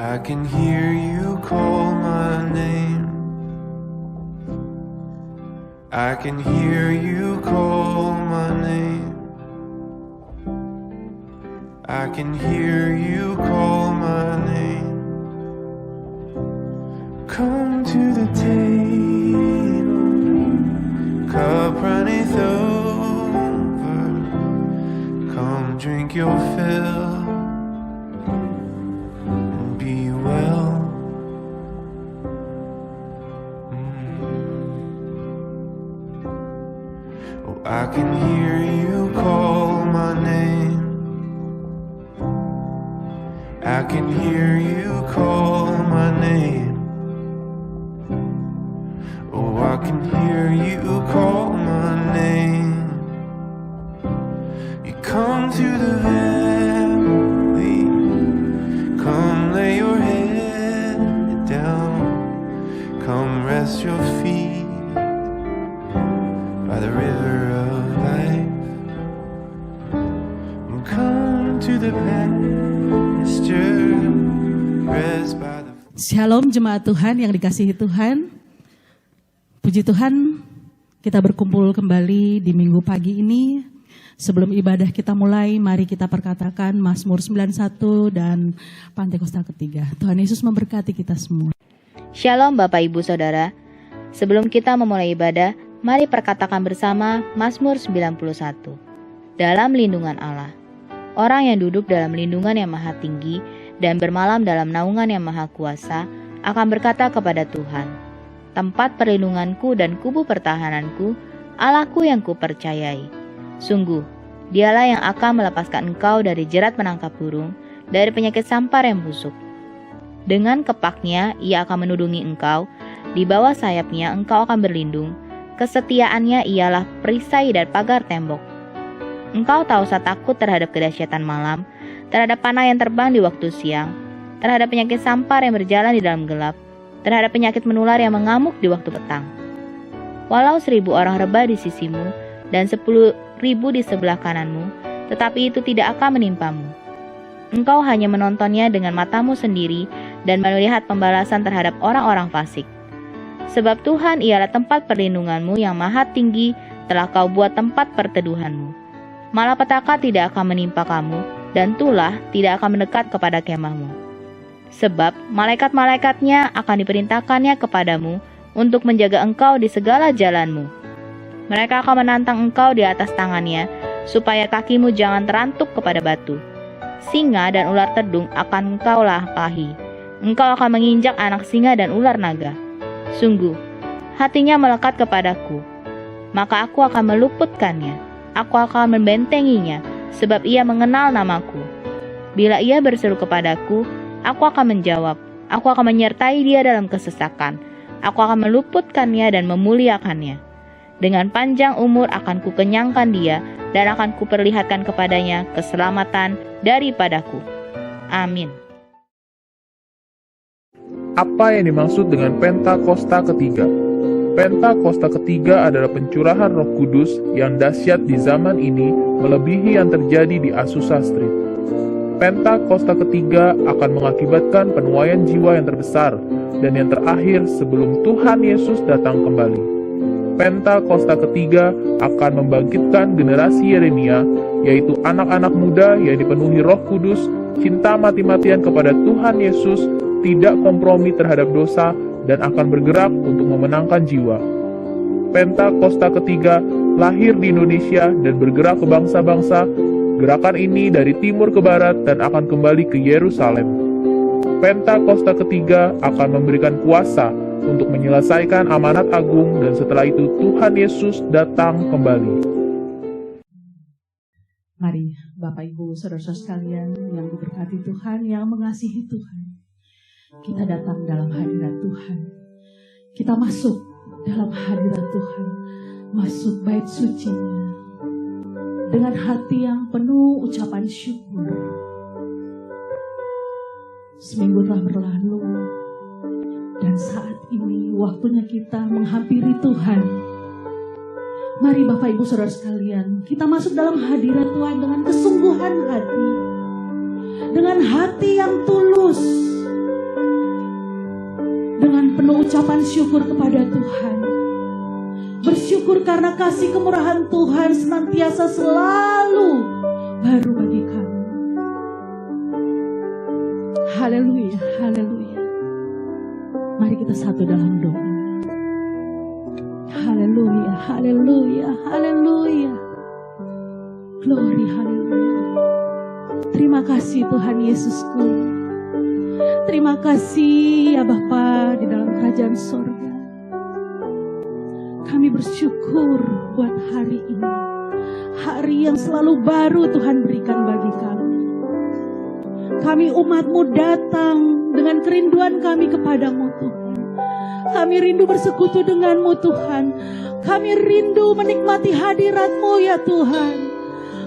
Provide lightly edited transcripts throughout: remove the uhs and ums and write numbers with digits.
I can hear you call my name. I can hear you call my name. I can hear you call my name. Come to the table, cup runneth over. Come drink your fill. I can hear you call my name. I can hear you call my name. Oh, I can hear you call my name. You come to the valley, come lay your head down, come rest your feet by the river of life. Come to the pasture, rest by the... Shalom jemaat Tuhan yang dikasihi Tuhan. Puji Tuhan, kita berkumpul kembali di minggu pagi ini. Sebelum ibadah kita mulai, mari kita perkatakan Mazmur 91 dan Pantekosta ketiga. Tuhan Yesus memberkati kita semua. Shalom Bapak Ibu Saudara. Sebelum kita memulai ibadah, mari perkatakan bersama Mazmur 91. Dalam lindungan Allah. Orang yang duduk dalam lindungan yang maha tinggi dan bermalam dalam naungan yang maha kuasa akan berkata kepada Tuhan, tempat perlindunganku dan kubu pertahananku, Allahku yang kupercayai. Sungguh, dialah yang akan melepaskan engkau dari jerat penangkap burung, dari penyakit sampar yang busuk. Dengan kepaknya ia akan menudungi engkau, di bawah sayapnya engkau akan berlindung. Kesetiaannya ialah perisai dan pagar tembok. Engkau tak usah takut terhadap kedahsyatan malam, terhadap panah yang terbang di waktu siang, terhadap penyakit sampar yang berjalan di dalam gelap, terhadap penyakit menular yang mengamuk di waktu petang. Walau 1.000 orang rebah di sisimu dan 10.000 di sebelah kananmu, tetapi itu tidak akan menimpamu. Engkau hanya menontonnya dengan matamu sendiri dan melihat pembalasan terhadap orang-orang fasik. Sebab Tuhan ialah tempat perlindunganmu yang maha tinggi, telah kau buat tempat perteduhanmu. Malapetaka tidak akan menimpa kamu, dan tulah tidak akan mendekat kepada kemahmu. Sebab malaikat-malaikatnya akan diperintahkannya kepadamu untuk menjaga engkau di segala jalanmu. Mereka akan menantang engkau di atas tangannya, supaya kakimu jangan terantuk kepada batu. Singa dan ular tedung akan engkau lampahi. Engkau akan menginjak anak singa dan ular naga. Sungguh, hatinya melekat kepadaku, maka aku akan meluputkannya. Aku akan membentenginya, sebab ia mengenal namaku. Bila ia berseru kepadaku, aku akan menjawab. Aku akan menyertai dia dalam kesesakan. Aku akan meluputkannya dan memuliakannya. Dengan panjang umur akan kukenyangkan dia, dan akan kuperlihatkan kepadanya keselamatan daripadaku. Amin. Apa yang dimaksud dengan Pentakosta ketiga? Pentakosta ketiga adalah pencurahan Roh Kudus yang dahsyat di zaman ini melebihi yang terjadi di Azusa Street. Pentakosta ketiga akan mengakibatkan penuaian jiwa yang terbesar dan yang terakhir sebelum Tuhan Yesus datang kembali. Pentakosta ketiga akan membangkitkan generasi Yeremia, yaitu anak-anak muda yang dipenuhi Roh Kudus, cinta mati-matian kepada Tuhan Yesus, tidak kompromi terhadap dosa, dan akan bergerak untuk memenangkan jiwa. Pentakosta ketiga lahir di Indonesia dan bergerak ke bangsa-bangsa. Gerakan ini dari timur ke barat dan akan kembali ke Yerusalem. Pentakosta ketiga akan memberikan kuasa untuk menyelesaikan amanat agung, dan setelah itu Tuhan Yesus datang kembali. Mari Bapak Ibu saudara-saudara sekalian yang diberkati Tuhan, yang mengasihi Tuhan, kita datang dalam hadirat Tuhan. Kita masuk dalam hadirat Tuhan, masuk bait suci-Nya dengan hati yang penuh ucapan syukur. Seminggu telah berlalu dan saat ini waktunya kita menghampiri Tuhan. Mari Bapak Ibu Saudara sekalian, kita masuk dalam hadirat Tuhan dengan kesungguhan hati, dengan hati yang tulus, dengan penuh ucapan syukur kepada Tuhan. Bersyukur karena kasih kemurahan Tuhan senantiasa selalu baru bagi kami. Haleluya, haleluya. Mari kita satu dalam doa. Haleluya, haleluya, haleluya. Glory, haleluya. Terima kasih Tuhan Yesusku. Terima kasih ya Bapa di dalam kerajaan sorga. Kami bersyukur buat hari ini. Hari yang selalu baru Tuhan berikan bagi kami. Kami umat-Mu datang dengan kerinduan kami kepadamu Tuhan. Kami rindu bersekutu denganmu Tuhan. Kami rindu menikmati hadirat-Mu ya Tuhan.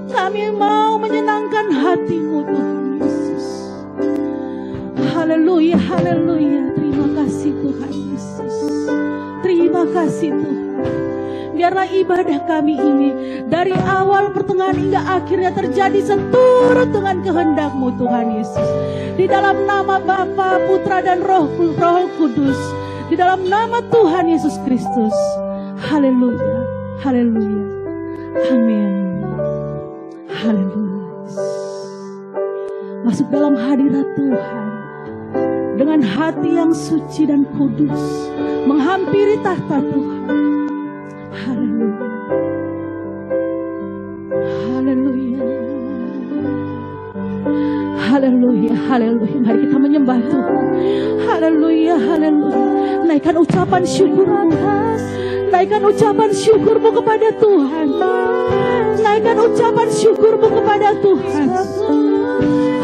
Kami mau menyenangkan hati-Mu Tuhan Yesus. Haleluya, haleluya. Terima kasih Tuhan Yesus. Terima kasih Tuhan. Biarlah ibadah kami ini dari awal pertengahan hingga akhirnya terjadi seturut dengan kehendak-Mu Tuhan Yesus. Di dalam nama Bapa, Putra dan Roh Kudus. Di dalam nama Tuhan Yesus Kristus. Haleluya, haleluya, amin. Haleluya. Masuk dalam hadirat Tuhan dengan hati yang suci dan kudus, menghampiri tahta Tuhan. Haleluya, haleluya, haleluya, haleluya. Mari kita menyembah Tuhan. Haleluya, haleluya. Naikkan ucapan syukur-Mu. Naikkan ucapan syukur-Mu kepada Tuhan. Naikkan ucapan syukur-Mu kepada Tuhan.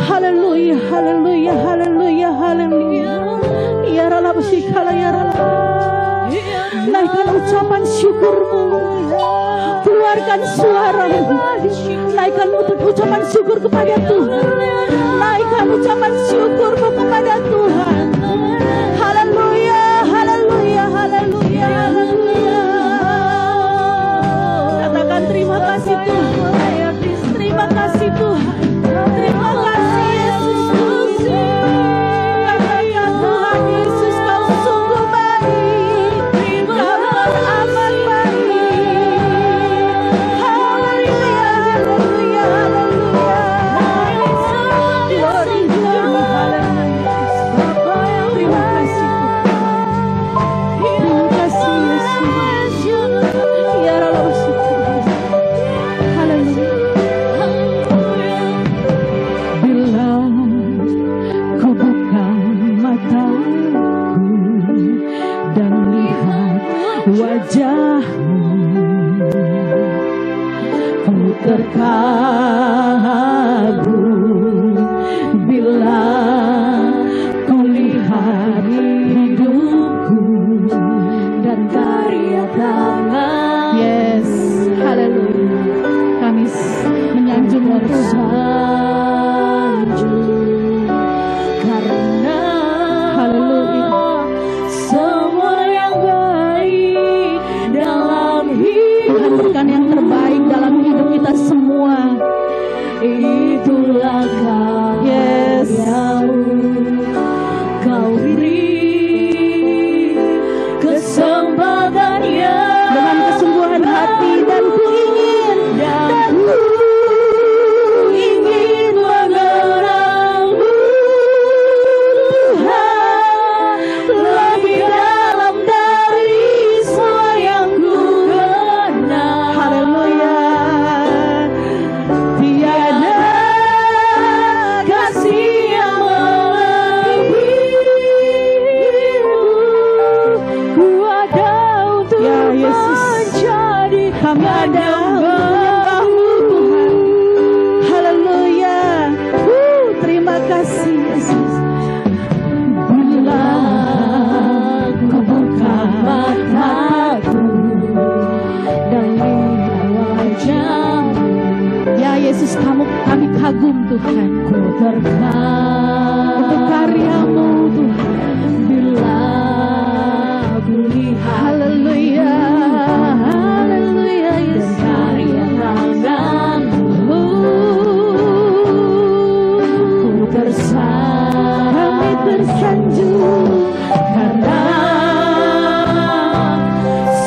Haleluya, haleluya, haleluya, haleluya. Ya Rala Bashikala, ya Rala. Naikkan ucapan syukur-Mu. Keluarkan suara-Mu. Naikkan ucapan syukur kepada Tuhan. Naikkan ucapan syukur-Mu kepada Tuhan. Haleluya, haleluya, haleluya, haleluya. Katakan terima kasih Tuhan. Terima kasih Tuhan. Terima kasih Yesus. Katakan Tuhan Yesus, Kau sungguh baik. Kau amat baik. Haleluya, haleluya, haleluya. Glory, glory, haleluya. Terima kasih Tuhan. Terima kasih Yesus. Ya Rala bersyukur. Haleluya. Bila ku buka mataku dan lihat wajah-Mu, ku terkagum. Bila ku lihat hidupku dan karya tangan. Yes, haleluya. Kami menyanjung karena haleluya. Semua yang baik dalam hidup Tuhan berikan yang terbaik dalam hidup kita semua. Itulah Kau beri kesempatan yang dengan kesungguhan hati, dan ku ingin Ya Yesus, kami kagum Tuhan. Untuk karya-Mu Tuhan. Bila bumi haleluya, haleluya, dan karya tangan-Mu, kami tersanjung karena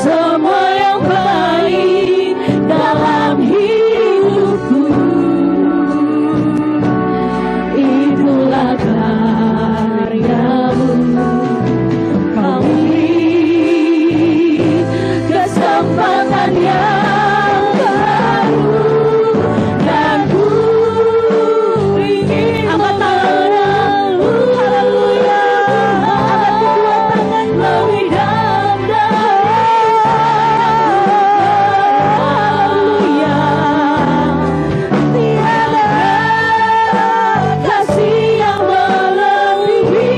semua yang baik dalam hidupku, itulah karya-Mu. Kau beri kesempatan yang baru, dan ku ingin angkat tanganmu, haleluya, angkat kedua tangan lebih dalam, haleluya. Tiada kasih yang melebihimu.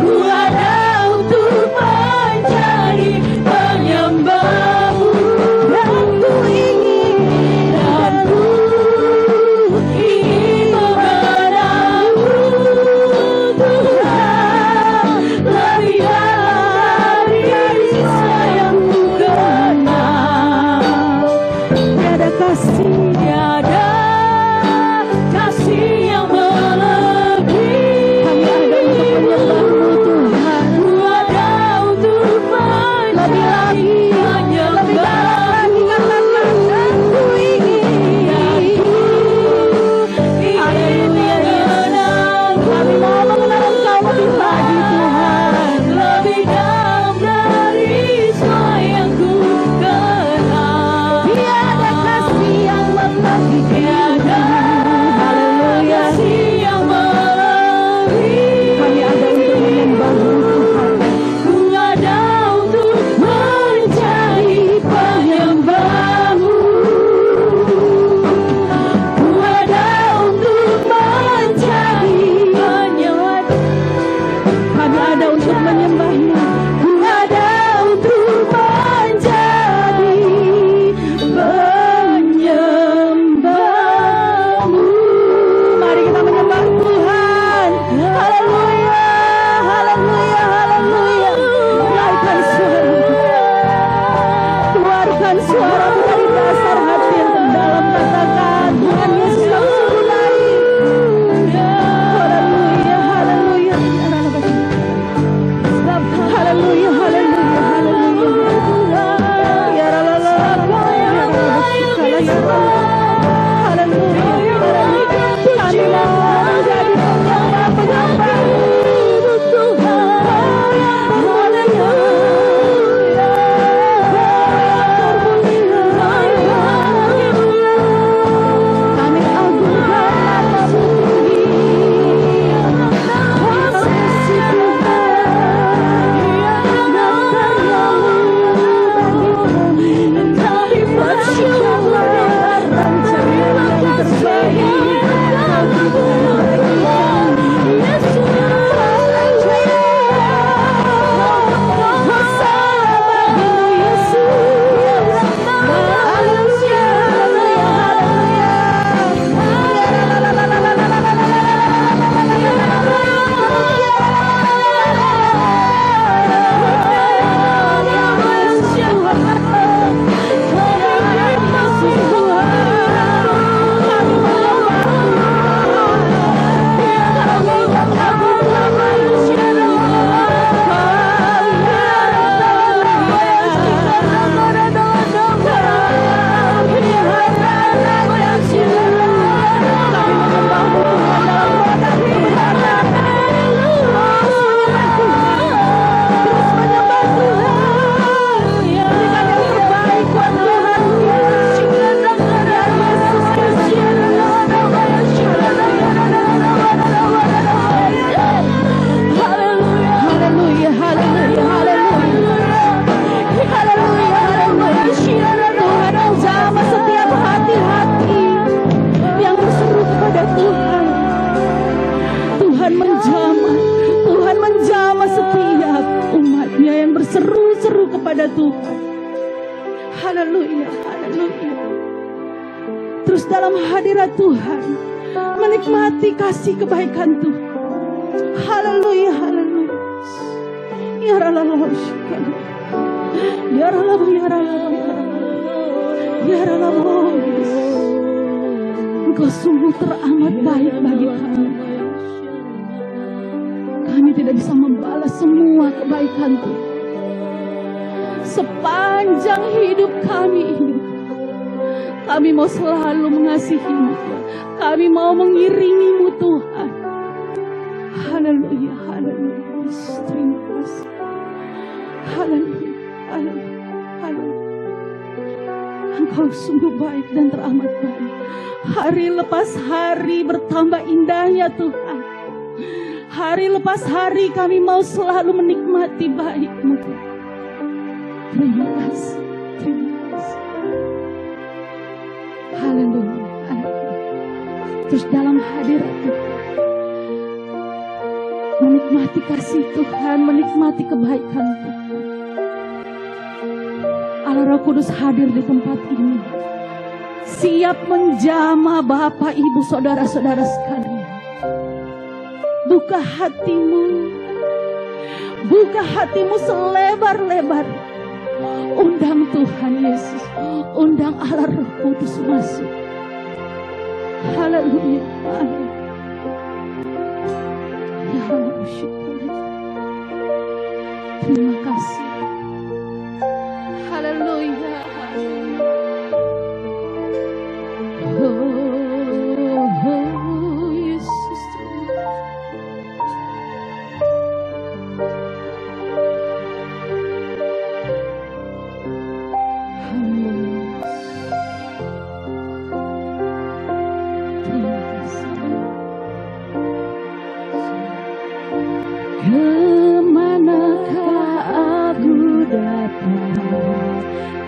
Ku ada untuk menjadi penyembah-Mu, dan ku ingin mengenal-Mu, Tuhan, lebih dalam dari yang ku kenal. Tiada kasih yang melebihi. Kami ada untuk menyembah-Mu, Tuhan. Ku ada untuk menjadi penyembah-Mu, dan ku ingin mengenal-Mu. Kami mau mengenal Engkau lebih lagi, Tuhan, lebih dalam dari semua yang ku kenal. Tiada kasih yang melebihi. Tiada kasih yang melebihi. Kami ada untuk menyembah-Mu, Tuhan. Ku ada untuk menjadi penyembah-Mu. Ku ada untuk menjadi penyembah. Kami ada untuk menyembah-Mu. Ku ada untuk menjadi penyembah-Mu. Mari kita menyembah Tuhan. Haleluya, haleluya, haleluya. Keluarkan suara-Mu. Keluarkan suara-Mu dari dasar hati yang terdalam. Katakan, Tuhan Yesus yang sungguh baik. Haleluya, haleluya. Haleluya, haleluya, haleluya. Ya ralala, ya ralala, haleluya. Kami mau menjadi penyembah-penyembah-Mu, Tuhan. Haleluya. Kami agungkan nama-Mu tinggi. Posisi Tuhan, dan karya-Mu bagi kami. Kami bersyukur dan terima kasih. kepada Tuhan. Haleluya, haleluya. Terus dalam hadirat Tuhan, menikmati kasih kebaikan Tuhan. Haleluya, haleluya. Ya Allah, syukur. Ya Allah, ya Allah, ya Allah. Engkau sungguh teramat baik bagi kami. Kami tidak bisa membalas semua kebaikan Tuhan. Sepanjang hidup kami ini, kami mau selalu mengasihi-Mu. Kami mau mengiringi-Mu Tuhan. Haleluya, haleluya. Terima kasih. Haleluya, haleluya, haleluya. Engkau sungguh baik dan teramat baik. Hari lepas hari bertambah indahnya Tuhan. Hari lepas hari kami mau selalu menikmati baik-Mu Tuhan. Terima kasih, terima kasih. Haleluya, haleluya. Terus dalam hadirat Tuhan, menikmati kasih Tuhan, menikmati kebaikan Tuhan. Allah Roh Kudus hadir di tempat ini, siap menjamah Bapak, Ibu, Saudara-saudara sekalian. Buka hatimu, buka hatimu selebar-lebar. Undang Tuhan Yesus, undang Allah Roh Kudus masuk. Haleluya, haleluya. Ya Allah, syukur. Terima kasih. Haleluya, haleluya. Oh, Yesus. Kemanakah aku dapat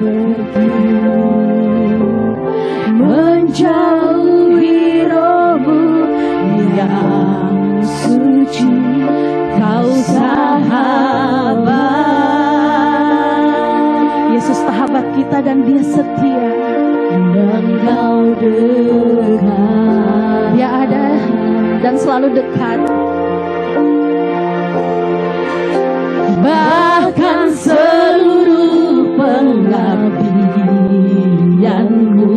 pergi, menjauhi Roh-Mu yang suci, Kau sahabat. Yesus sahabat kita dan Dia setia, dan Kau dekat. Dia ada dan selalu dekat. Bahkan seluruh pengabdian-Mu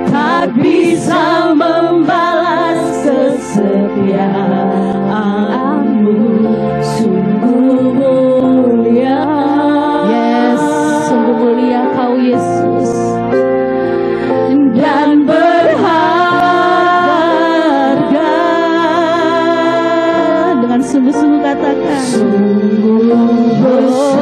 tak bisa membalas kesetiaan-Mu. Sungguh mulia, yes, sungguh mulia Kau Yesus, dan berharga. Dengan sungguh-sungguh katakan, sungguh besar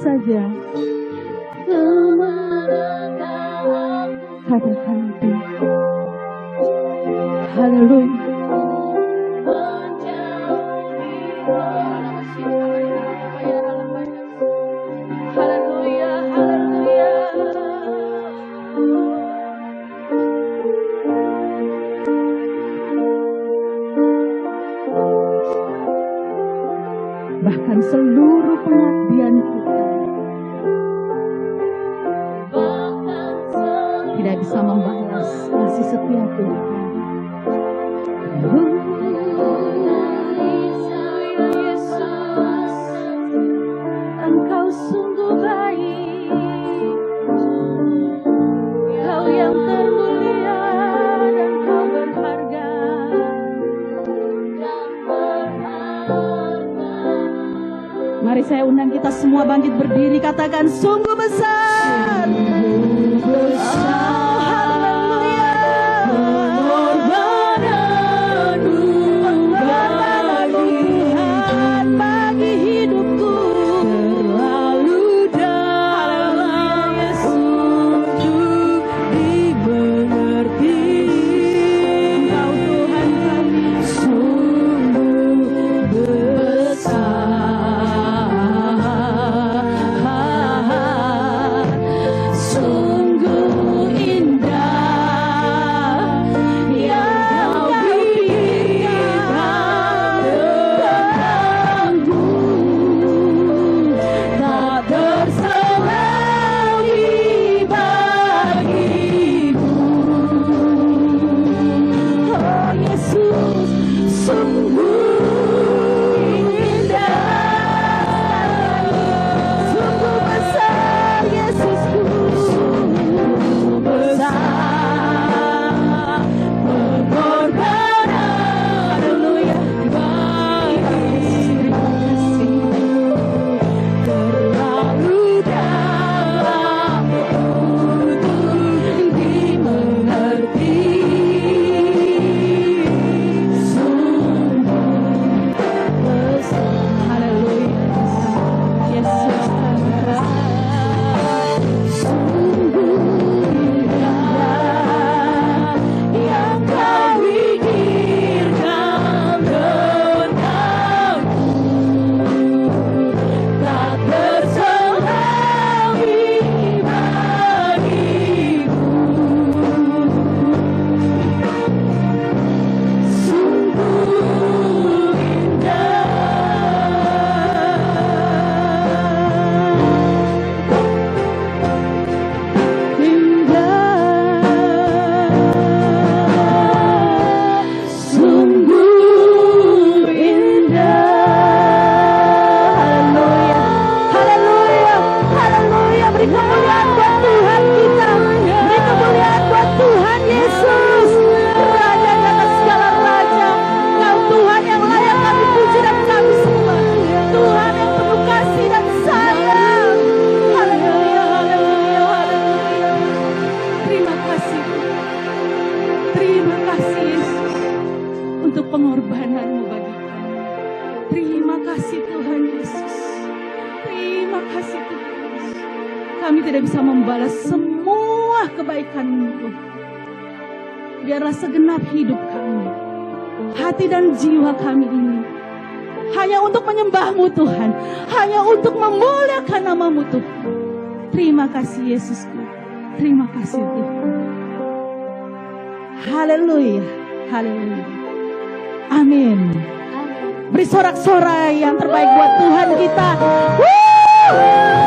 saja. Katakan itu. Haleluya. Haleluya, haleluya. Bahkan seluruh pengabdian kita tidak bisa membalas kasih setia Tuhan. Engkau sungguh baik, Kau yang termulia dan Kau berharga. Mari saya undang kita semua bangkit berdiri, katakan sungguh besar. Sungguh besar. Pengorbanan-Mu bagi kami. Terima kasih Tuhan Yesus. Terima kasih Tuhan Yesus. Kami tidak bisa membalas semua kebaikan-Mu Tuhan. Biarlah segenap hidup kami, hati dan jiwa kami ini hanya untuk menyembah-Mu Tuhan, hanya untuk memuliakan nama-Mu Tuhan. Terima kasih Yesusku. Terima kasih Tuhan. Haleluya. Haleluya. Amin. Beri sorak-sorai yang terbaik buat Tuhan kita.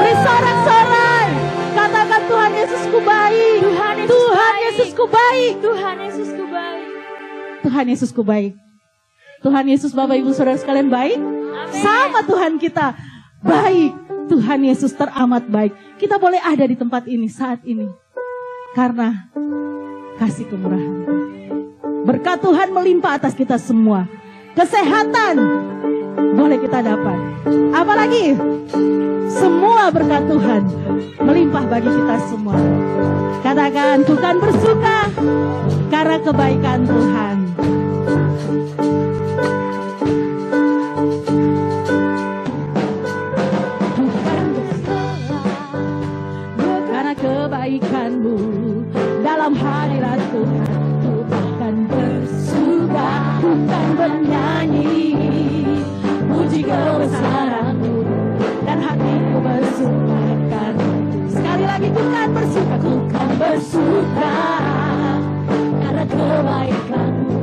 Beri sorak-sorai. Katakan Tuhan Yesusku baik. Tuhan Yesusku baik. Tuhan Yesusku baik. Tuhan Yesusku baik. Tuhan Yesus Bapak Ibu Saudara sekalian baik. Sama Tuhan kita baik. Tuhan Yesus teramat baik. Kita boleh ada di tempat ini saat ini karena kasih kemurahan. Berkat Tuhan melimpah atas kita semua. Kesehatan boleh kita dapat. Apalagi semua berkat Tuhan melimpah bagi kita semua. Katakan Tuhan bersuka karena kebaikan Tuhan. Tuhan bersuka. kebaikan-Mu. Dalam hadirat Tuhan ku akan bersuka, bukan bernyanyi, puji kebesaran-Mu, dan hatiku bersuka karena sekali lagi ku kan bersuka, ku kan bersuka karena kebaikan-Mu.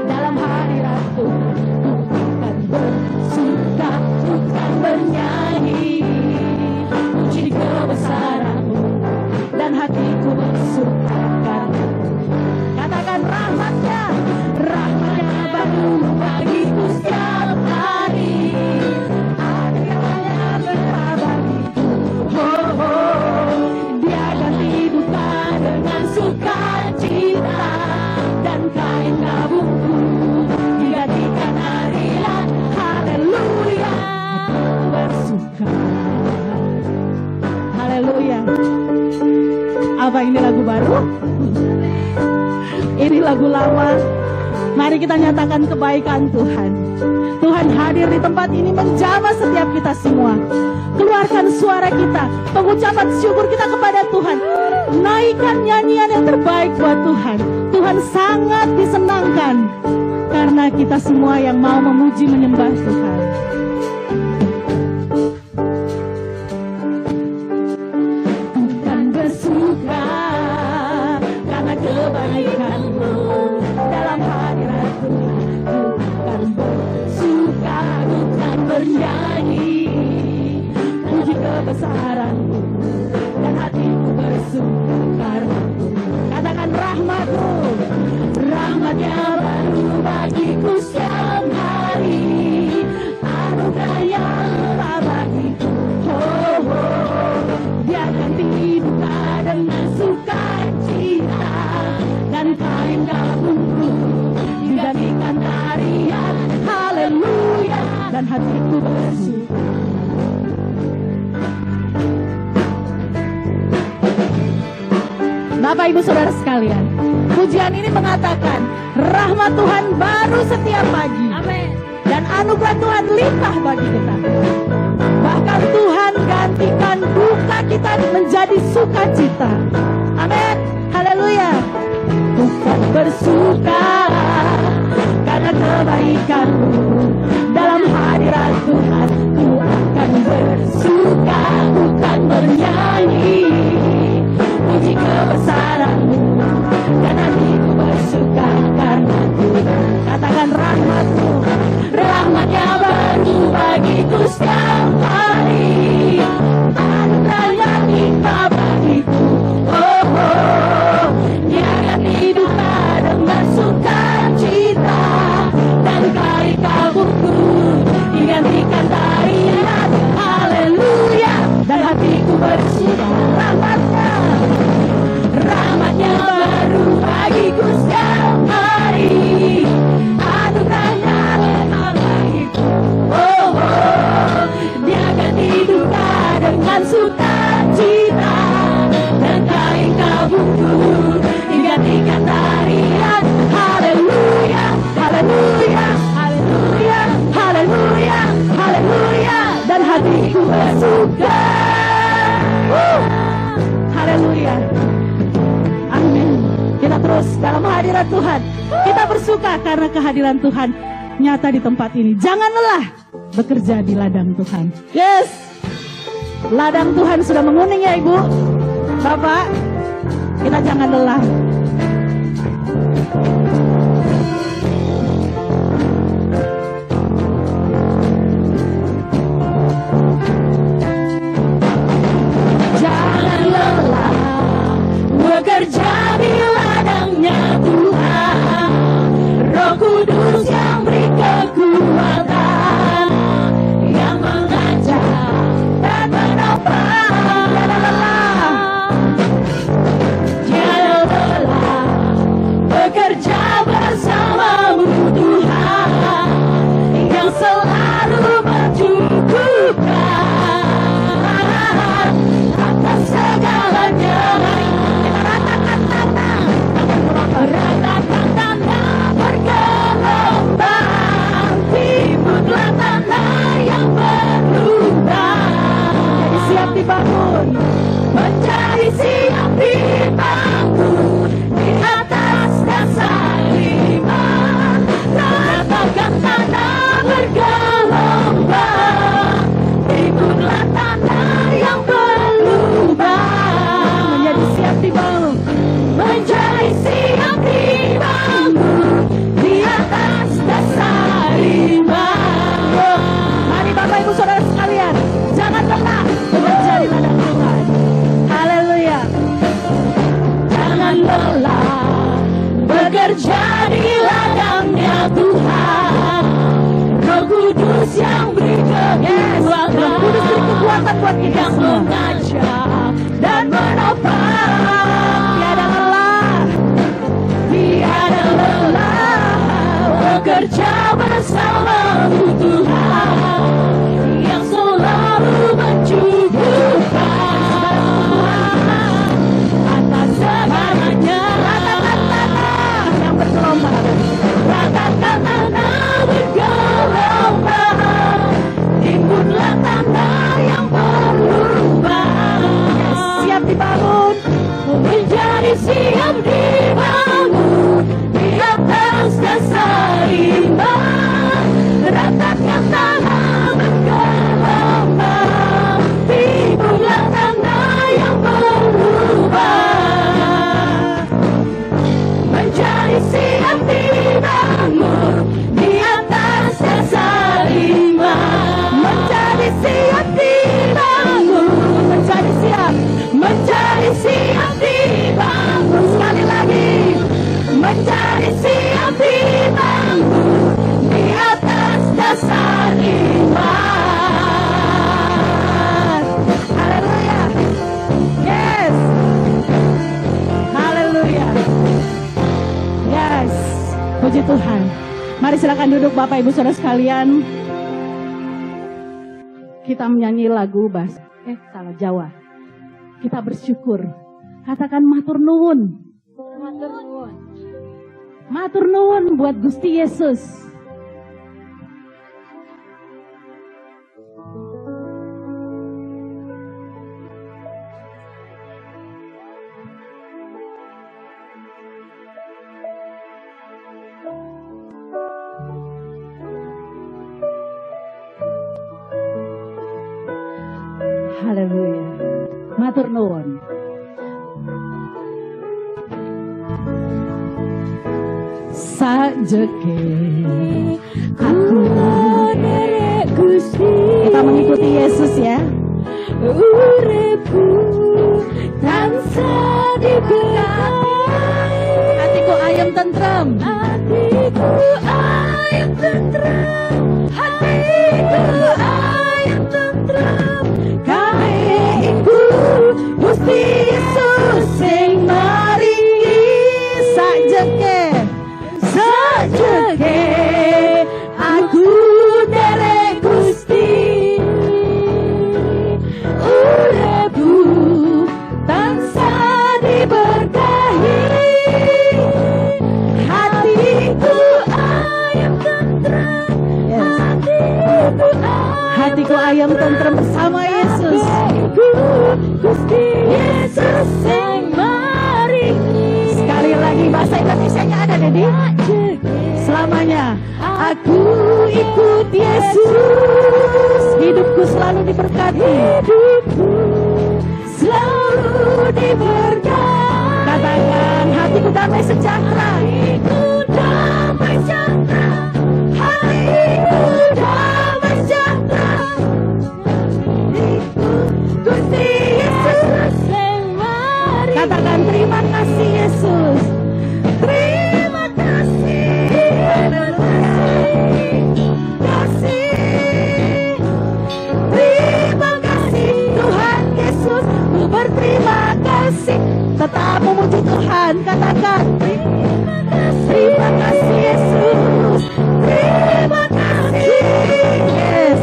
Dalam hadirat Tuhan ku akan bersuka, bukan bernyanyi, puji kebesaran-Mu, dan hatiku bersuka karena katakan rahmat-Nya, rahmat-Nya baru bagiku setiap hari, anugerah-Nya berkah bagiku. Oh, oh, Dia ganti duka dengan sukacita, dan kain kabungku digantikan harian. Haleluya, aku bersuka. Haleluya. Apa ini lagu baru? Ini lagu lama. Mari kita nyatakan kebaikan Tuhan. Tuhan hadir di tempat ini menjamah setiap kita semua. Keluarkan suara kita, pengucapan syukur kita kepada Tuhan. Naikkan nyanyian yang terbaik buat Tuhan. Tuhan sangat disenangkan karena kita semua yang mau memuji menyembah Tuhan. Kebaikan-Mu, dalam hadirat Tuhan ku akan bersuka, bukan bernyanyi, puji kebesaran-Mu, dan hatiku bersuka karena-Mu. Katakan rahmat-Mu, rahmat-Nya baru bagiku setiap hari, anugerah-Nya murah bagiku. Oh, oh, Dia ganti duka dengan sukacita, dan kain kabungku digantikan tarian. Haleluya, dan hatiku bersuka. Bapak Ibu Saudara sekalian, pujian ini mengatakan rahmat Tuhan baru setiap pagi. Amin. Dan anugerah Tuhan limpah bagi kita. Bahkan Tuhan gantikan duka kita menjadi sukacita. Amin. Haleluya. Bukan bersuka karena kebaikan-Mu, dalam hadirat Tuhan ku akan bersuka, bukan bernyanyi, puji kebesaran-Mu, dan hatiku bersuka karena Tuhan. Katakan rahmat-Mu, rahmat-Nya baru bagiku setiap hari, anugerah-Nya limpah bagiku. Oh, oh, Dia ganti duka dengan sukacita, dan kain kabungku digantikan tarian. Haleluya, dan hatiku bersuka. Rahmat-Nya, rahmat-Nya baru bagiku setiap hari, anugerah-Nya limpah bagiku. Oh, oh, Dia ganti duka dengan sukacita, dan kain kabungku digantikan tarian. Haleluya, haleluya, haleluya, haleluya, haleluya, dan hatiku bersuka. Haleluya. Amin. Kita terus dalam hadirat Tuhan. Kita bersuka karena kehadiran Tuhan nyata di tempat ini. Jangan lelah bekerja di ladang Tuhan. Yes. Ladang Tuhan sudah menguning ya Ibu, Bapak. Kita jangan lelah. Jangan lelah bekerja di ladangnya Tuhan. Roh Kudus yang beri kekuatan, yang mengajar dan menopang. Jangan lelah, jangan lelah bekerja bersamamu Tuhan, yang selalu mencukupkan atas segalanya. Ratakan tanah bergelombang, timbunlah tanah yang berlubang. Jadi siap dibangun, mencari menjadi siap dibangun di atas dasar iman. Ratakan tanah bergelombang, timbullah tanah yang berlubang. Menjadi siap dibangun, Menjadi siap dibangun di atas dasar iman. mari Bapak Ibu Saudara sekalian, jangan lelah bekerja di ladang Tuhan. Haleluya. Jangan lelah bekerja di ladangnya Tuhan. Roh Kudus yang beri kekuatan, Roh Kudus beri kekuatan buat kita yang semua. mengajak dan menopang. Tiada lelah, Tiada lelah bekerja bersama Tuhan yang selalu mencukupkan atas segalanya. ratakan tanah yang bergelombang. Ratakan tanah bergelombang, timbunlah tanah yang berlubang. Siap dibangun, Menjadi siap dibangun di atas dasar iman. Ratakan tanah bergelombang, timbunlah tanah yang berlubang. Menjadi siap dibangun di atas dasar iman. Menjadi siap dibangun, menjadi siap dibangun. Sekali lagi, menjadi siap dibangun di atas dasar iman. haleluya. Yes, haleluya. Yes, puji Tuhan. Mari silakan duduk Bapak Ibu Saudara sekalian. Kita menyanyi lagu salah Jawa. Kita bersyukur. Katakan matur nuwun. Matur nuwun buat Gusti Yesus. Haleluya. Matur nuwun. Sajeke aku derek Gusti, kita mengikuti Yesus ya. uripku tansah diberkati. Hatiku ayam tentrem. Hatiku ayam tentrem, hatiku ayam tentrem. Kaeku Gusti Yesus sing maringi Sajeke aku derek Gusti. Uripku tansah diberkahi. Hatiku ayam tentrem, hatiku ayam tentrem bersama Yesus. Hatiku Gusti Yesus sing maringi. Sekali lagi bahasa Indonesianya ada Dedi. Selamanya aku ikut Yesus. Hidupku selalu diberkati. Hidupku selalu diberkati. Katakan hatiku damai sejahtera. Hatiku damai sejahtera. Hatiku damai sejahtera. Gusti Yesus yang mari. Katakan terima kasih Yesus. Terima kasih. Terima kasih Tuhan Yesus. Ku berterima kasih. Tetap memuji Tuhan. Katakan Terima kasih Yesus. Terima kasih. yes.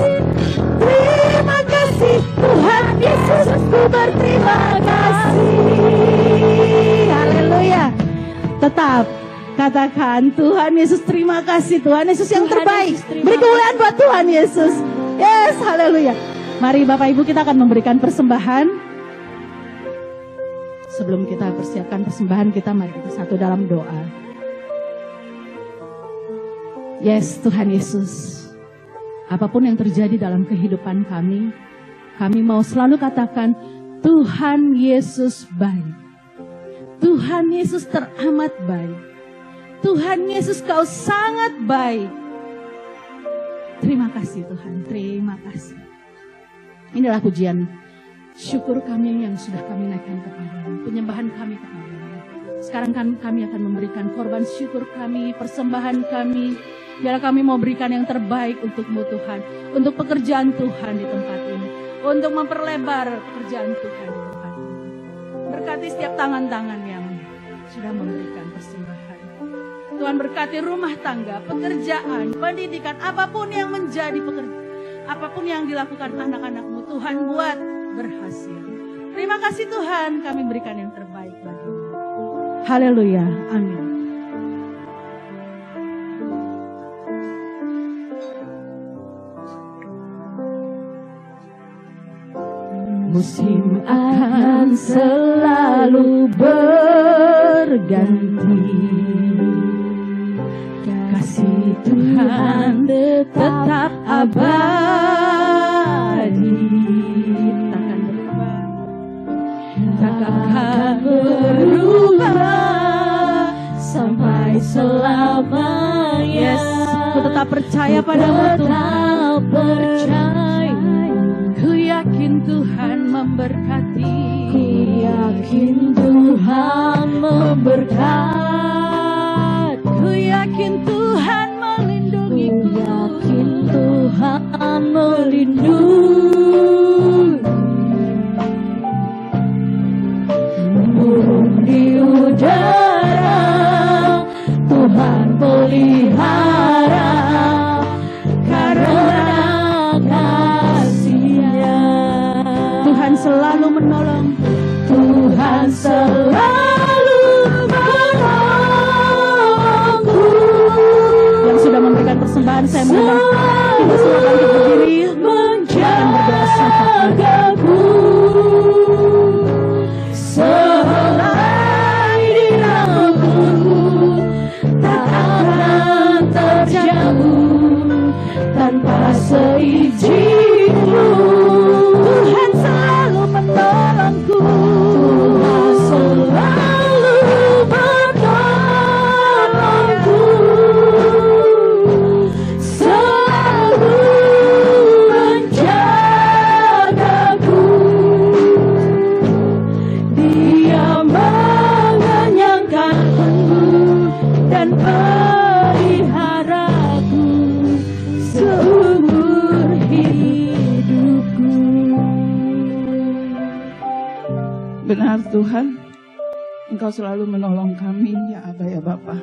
Terima kasih Tuhan Yesus. Ku berterima kasih. Haleluya. Tetap katakan Tuhan Yesus terima kasih. Tuhan Yesus yang Tuhan terbaik. Yesus, terima Beri kemuliaan buat Tuhan Yesus. Yes, haleluya. Mari Bapak Ibu kita akan memberikan persembahan. Sebelum kita persiapkan persembahan kita, mari kita satu dalam doa. Yes, Tuhan Yesus, apapun yang terjadi dalam kehidupan kami mau selalu katakan, Tuhan Yesus baik. Tuhan Yesus teramat baik. Tuhan Yesus, Kau sangat baik. Terima kasih Tuhan, terima kasih. Inilah pujian syukur kami yang sudah kami naikkan kepadamu, penyembahan kami kepadamu. Sekarang kami akan memberikan korban syukur kami, persembahan kami. Biarlah kami mau berikan yang terbaik untuk-Mu Tuhan, untuk pekerjaan Tuhan di tempat ini, untuk memperlebar pekerjaan Tuhan di tempat ini. Berkati setiap tangan-tangan yang sudah memberikan persembahan. Tuhan berkati rumah tangga, pekerjaan, pendidikan, apapun yang menjadi pekerjaan, apapun yang dilakukan anak-anak-Mu, Tuhan buat berhasil. Terima kasih Tuhan, kami berikan yang terbaik bagi-Mu. Haleluya, amin. Musim akan selalu berganti, kasih Tuhan tetap abadi. Takkan berubah sampai selamanya. Yes, aku tetap percaya padamu Tuhan. Ku yakin Tuhan memberkati. Ku yakin Tuhan memberkati. Ku yakin Tuhan melindungiku. Ku yakin Tuhan melindungi. Burung di udara Tuhan pelihara karena kasih-Nya. Tuhan selalu menolong. Tuhan selalu menolongku. Yang sudah memberikan persembahan, saya mohon kita semua bangkit berdiri dan berdoa sama-sama. Selai di rambutmu tak akan terjauh tanpa seizinku. Tuhan selalu menolongku. Tuhan selalu menolongku. Selalu menjagaku. Dia mengenyangkanku dan peliharaku seumur hidupku. Benar Tuhan, Engkau selalu menolong kami ya Aba ya Bapa.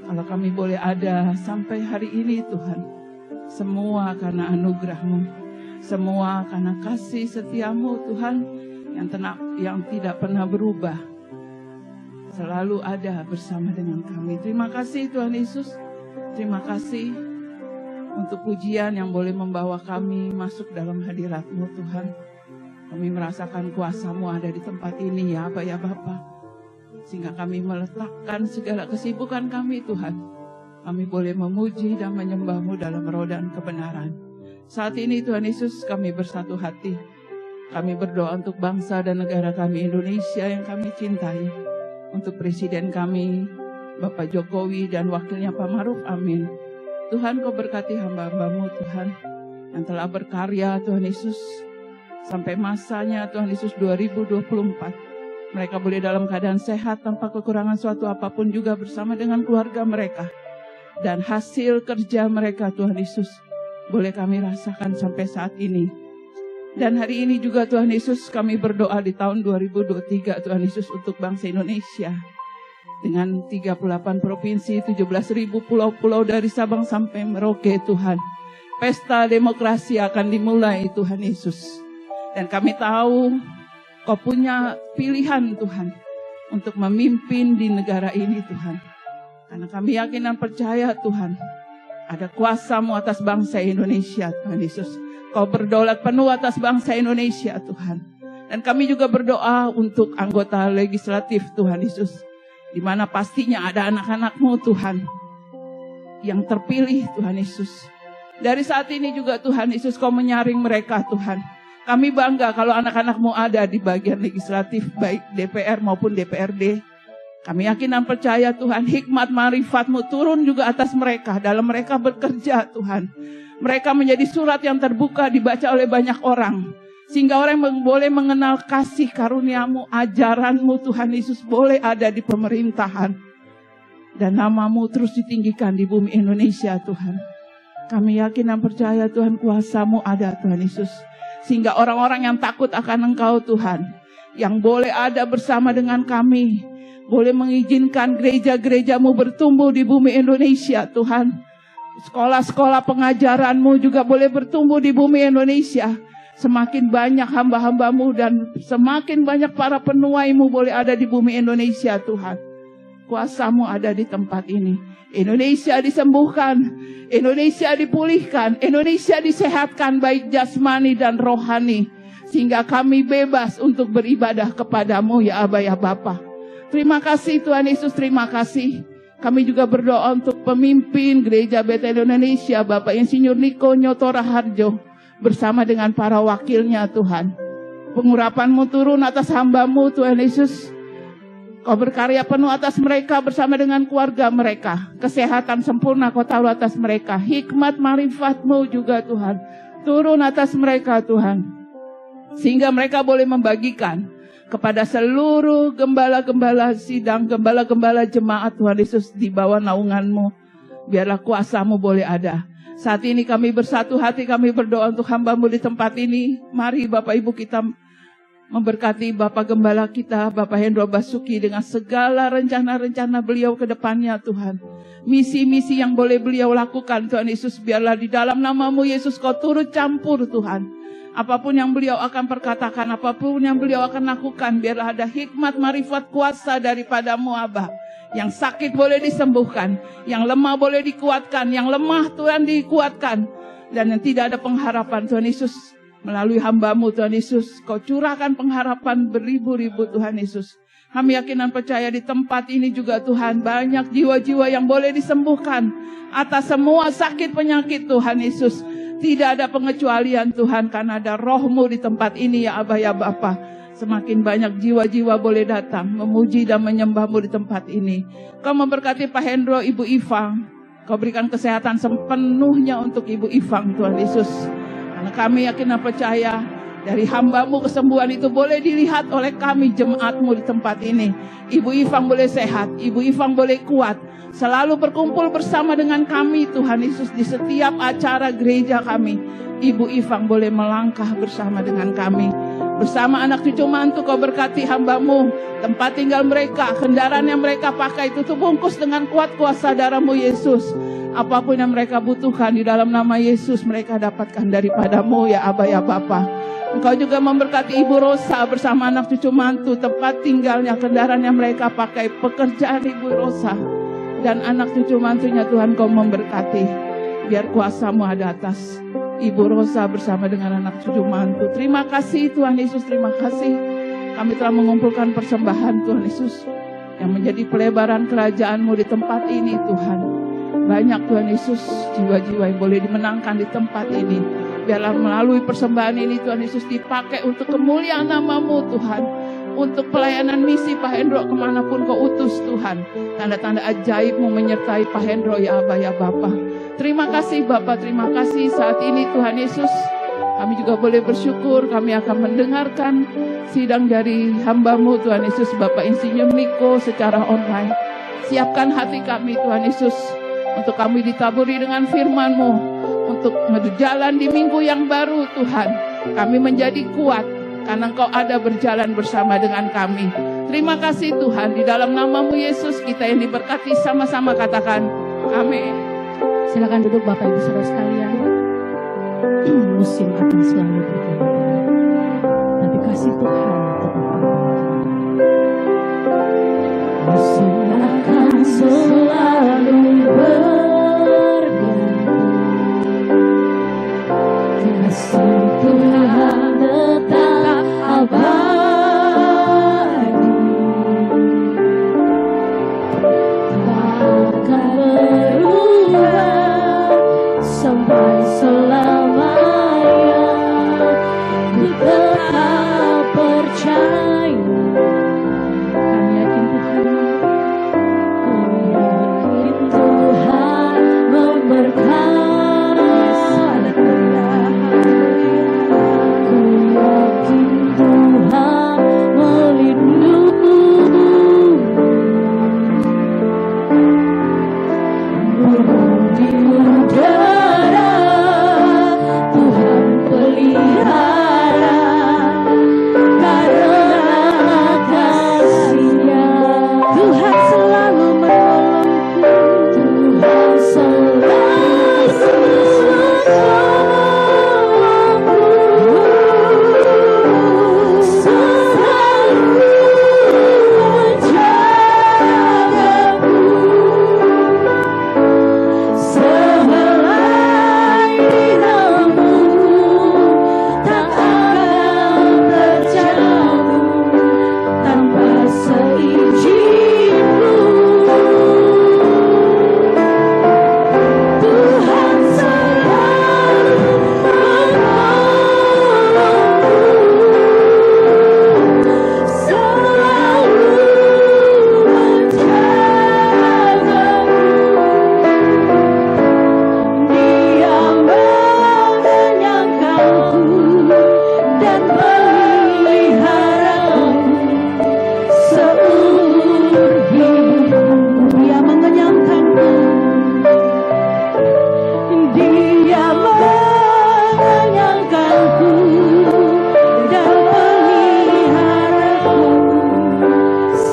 Kalau kami boleh ada sampai hari ini Tuhan, semua karena anugerah-Mu, semua karena kasih setia-Mu Tuhan, yang tidak pernah berubah, selalu ada bersama dengan kami. Terima kasih Tuhan Yesus. Terima kasih untuk pujian yang boleh membawa kami masuk dalam hadirat-Mu Tuhan. Kami merasakan kuasa-Mu ada di tempat ini ya Aba ya Bapa, sehingga kami meletakkan segala kesibukan kami Tuhan. Kami boleh memuji dan menyembah-Mu dalam roh dan kebenaran. Saat ini Tuhan Yesus, kami bersatu hati. Kami berdoa untuk bangsa dan negara kami Indonesia yang kami cintai. Untuk Presiden kami, Bapak Jokowi dan wakilnya Pak Maruf, amin. Tuhan Kau berkati hamba-Hamba-Mu Tuhan, yang telah berkarya Tuhan Yesus, sampai masanya Tuhan Yesus 2024. Mereka boleh dalam keadaan sehat tanpa kekurangan suatu apapun juga bersama dengan keluarga mereka. Dan hasil kerja mereka Tuhan Yesus, boleh kami rasakan sampai saat ini. Dan hari ini juga Tuhan Yesus kami berdoa di tahun 2023 Tuhan Yesus untuk bangsa Indonesia. Dengan 38 provinsi, 17.000 pulau-pulau dari Sabang sampai Merauke Tuhan. Pesta demokrasi akan dimulai Tuhan Yesus. Dan kami tahu Kau punya pilihan Tuhan untuk memimpin di negara ini Tuhan. Karena kami yakin dan percaya Tuhan, ada kuasa-Mu atas bangsa Indonesia Tuhan Yesus. Kau berdaulat penuh atas bangsa Indonesia Tuhan. Dan kami juga berdoa untuk anggota legislatif Tuhan Yesus, di mana pastinya ada anak-anak-Mu Tuhan yang terpilih Tuhan Yesus. Dari saat ini juga Tuhan Yesus Kau menyaring mereka Tuhan. Kami bangga kalau anak-anak-Mu ada di bagian legislatif, baik DPR maupun DPRD. Kami yakin dan percaya Tuhan, hikmat marifat-Mu turun juga atas mereka, dalam mereka bekerja Tuhan. Mereka menjadi surat yang terbuka dibaca oleh banyak orang. Sehingga orang boleh mengenal kasih karunia-Mu, ajaran-Mu Tuhan Yesus boleh ada di pemerintahan. Dan nama-Mu terus ditinggikan di bumi Indonesia Tuhan. Kami yakin dan percaya Tuhan, kuasa-Mu ada Tuhan Yesus. Sehingga orang-orang yang takut akan Engkau Tuhan, yang boleh ada bersama dengan kami, boleh mengizinkan gereja-gereja-Mu bertumbuh di bumi Indonesia Tuhan. Sekolah-sekolah pengajaran-Mu juga boleh bertumbuh di bumi Indonesia. Semakin banyak hamba-hamba-Mu dan semakin banyak para penuai-Mu boleh ada di bumi Indonesia Tuhan. Kuasa-Mu ada di tempat ini. Indonesia disembuhkan, Indonesia dipulihkan, Indonesia disehatkan baik jasmani dan rohani. Sehingga kami bebas untuk beribadah kepadamu ya Aba ya Bapa. Terima kasih Tuhan Yesus, terima kasih. Kami juga berdoa untuk pemimpin Gereja Betel Indonesia, Bapak Insinyur Niko Nyoto Raharjo, bersama dengan para wakilnya Tuhan. Pengurapan-Mu turun atas hamba-Mu Tuhan Yesus. Kau berkarya penuh atas mereka bersama dengan keluarga mereka. Kesehatan sempurna Kau taruh atas mereka. Hikmat marifat-Mu juga Tuhan turun atas mereka Tuhan. Sehingga mereka boleh membagikan kepada seluruh gembala-gembala sidang, gembala-gembala jemaat Tuhan Yesus di bawah naungan-Mu. Biarlah kuasa-Mu boleh ada. Saat ini kami bersatu hati, kami berdoa untuk hamba-Mu di tempat ini. Mari Bapak Ibu kita memberkati Bapak Gembala kita, Bapak Hendro Basuki, dengan segala rencana-rencana beliau ke depannya Tuhan. Misi-misi yang boleh beliau lakukan Tuhan Yesus, biarlah di dalam nama-Mu Yesus Kau turut campur Tuhan. Apapun yang beliau akan perkatakan, apapun yang beliau akan lakukan, biarlah ada hikmat, marifat, kuasa daripada-Mu Abah. Yang sakit boleh disembuhkan, yang lemah boleh dikuatkan, yang lemah Tuhan dikuatkan. Dan yang tidak ada pengharapan Tuhan Yesus, melalui hamba-Mu Tuhan Yesus, Kau curahkan pengharapan beribu-ribu Tuhan Yesus. Kami yakin dan percaya di tempat ini juga Tuhan, banyak jiwa-jiwa yang boleh disembuhkan atas semua sakit penyakit Tuhan Yesus. Tidak ada pengecualian Tuhan, karena ada Roh-Mu di tempat ini ya Abah ya Bapa. Semakin banyak jiwa-jiwa boleh datang memuji dan menyembah-Mu di tempat ini. Kau memberkati Pak Hendro, Ibu Ivang. Kau berikan kesehatan sepenuhnya untuk Ibu Ivang Tuhan Yesus. Karena kami yakin dan percaya dari hamba-Mu kesembuhan itu boleh dilihat oleh kami jemaat-Mu di tempat ini. Ibu Ivang boleh sehat, Ibu Ivang boleh kuat. Selalu berkumpul bersama dengan kami Tuhan Yesus di setiap acara gereja kami. Ibu Ivang boleh melangkah bersama dengan kami. Bersama anak cucu mantu Kau berkati hamba-Mu, tempat tinggal mereka, kendaraan yang mereka pakai, tutup bungkus dengan kuat kuasa darah-Mu Yesus. Apapun yang mereka butuhkan di dalam nama Yesus, mereka dapatkan daripada-Mu ya Aba ya Bapa. Engkau juga memberkati Ibu Rosa bersama anak cucu mantu, tempat tinggalnya, kendaraan yang mereka pakai, pekerjaan Ibu Rosa dan anak cucu mantunya Tuhan Kau memberkati. Biar kuasa-Mu ada atas Ibu Rosa bersama dengan anak cucu mantu. Terima kasih Tuhan Yesus, terima kasih. Kami telah mengumpulkan persembahan Tuhan Yesus yang menjadi pelebaran kerajaan-Mu di tempat ini Tuhan. Banyak Tuhan Yesus jiwa-jiwa yang boleh dimenangkan di tempat ini. Biarlah melalui persembahan ini Tuhan Yesus dipakai untuk kemuliaan nama-Mu Tuhan. Untuk pelayanan misi Pak Hendro kemanapun Kau utus Tuhan. Tanda-tanda ajaib-Mu menyertai Pak Hendro ya Abah ya Bapa. Terima kasih Bapak, terima kasih saat ini Tuhan Yesus. Kami juga boleh bersyukur, kami akan mendengarkan sidang dari hamba-Mu Tuhan Yesus, Bapak Insinyur Niko secara online. Siapkan hati kami Tuhan Yesus, untuk kami ditaburi dengan firman-Mu, untuk berjalan di minggu yang baru Tuhan. Kami menjadi kuat, karena Engkau ada berjalan bersama dengan kami. Terima kasih Tuhan, di dalam nama-Mu Yesus kita yang diberkati sama-sama katakan, amin. Silakan duduk Bapak Ibu Saudara sekalian. Musim akan selalu berganti, tapi kasih Tuhan tetap ada. Musim akan selalu berganti, kasih Tuhan tetap abadi. Kami yakin Tuhan. Tuhan memberkati. Ku yakin Tuhan melindungi. Burung di udara Tuhan pelihara, karena kasih-Nya Tuhan selalu menolongku. Tuhan selalu menolongku, selalu menjagaku. Sehelai namamu tak akan terjatuh tanpa seizin-Mu. Tuhan selalu menolongku, selalu menjagaku. Dia mengenyangkanku dan memeliharaku seumur hidupku. Dia mengenyangkanku. Dia mengenyangkanku dan memeliharaku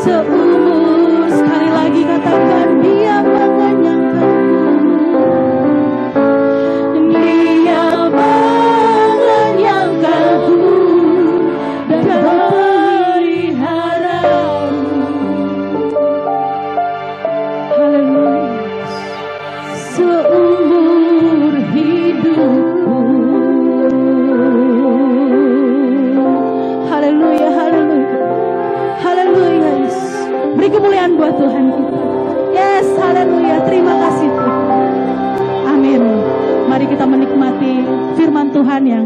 seumur. Sekali lagi katakan, Dia mengenyangkanku. Dia mengenyangkanku dan memeliharaku. Haleluya. Seumur hidupku. Haleluya, haleluya. Haleluya, yes. Beri kemuliaan buat Tuhan kita. Yes, haleluya. Terima kasih Tuhan. Amin. Mari kita menikmati firman Tuhan yang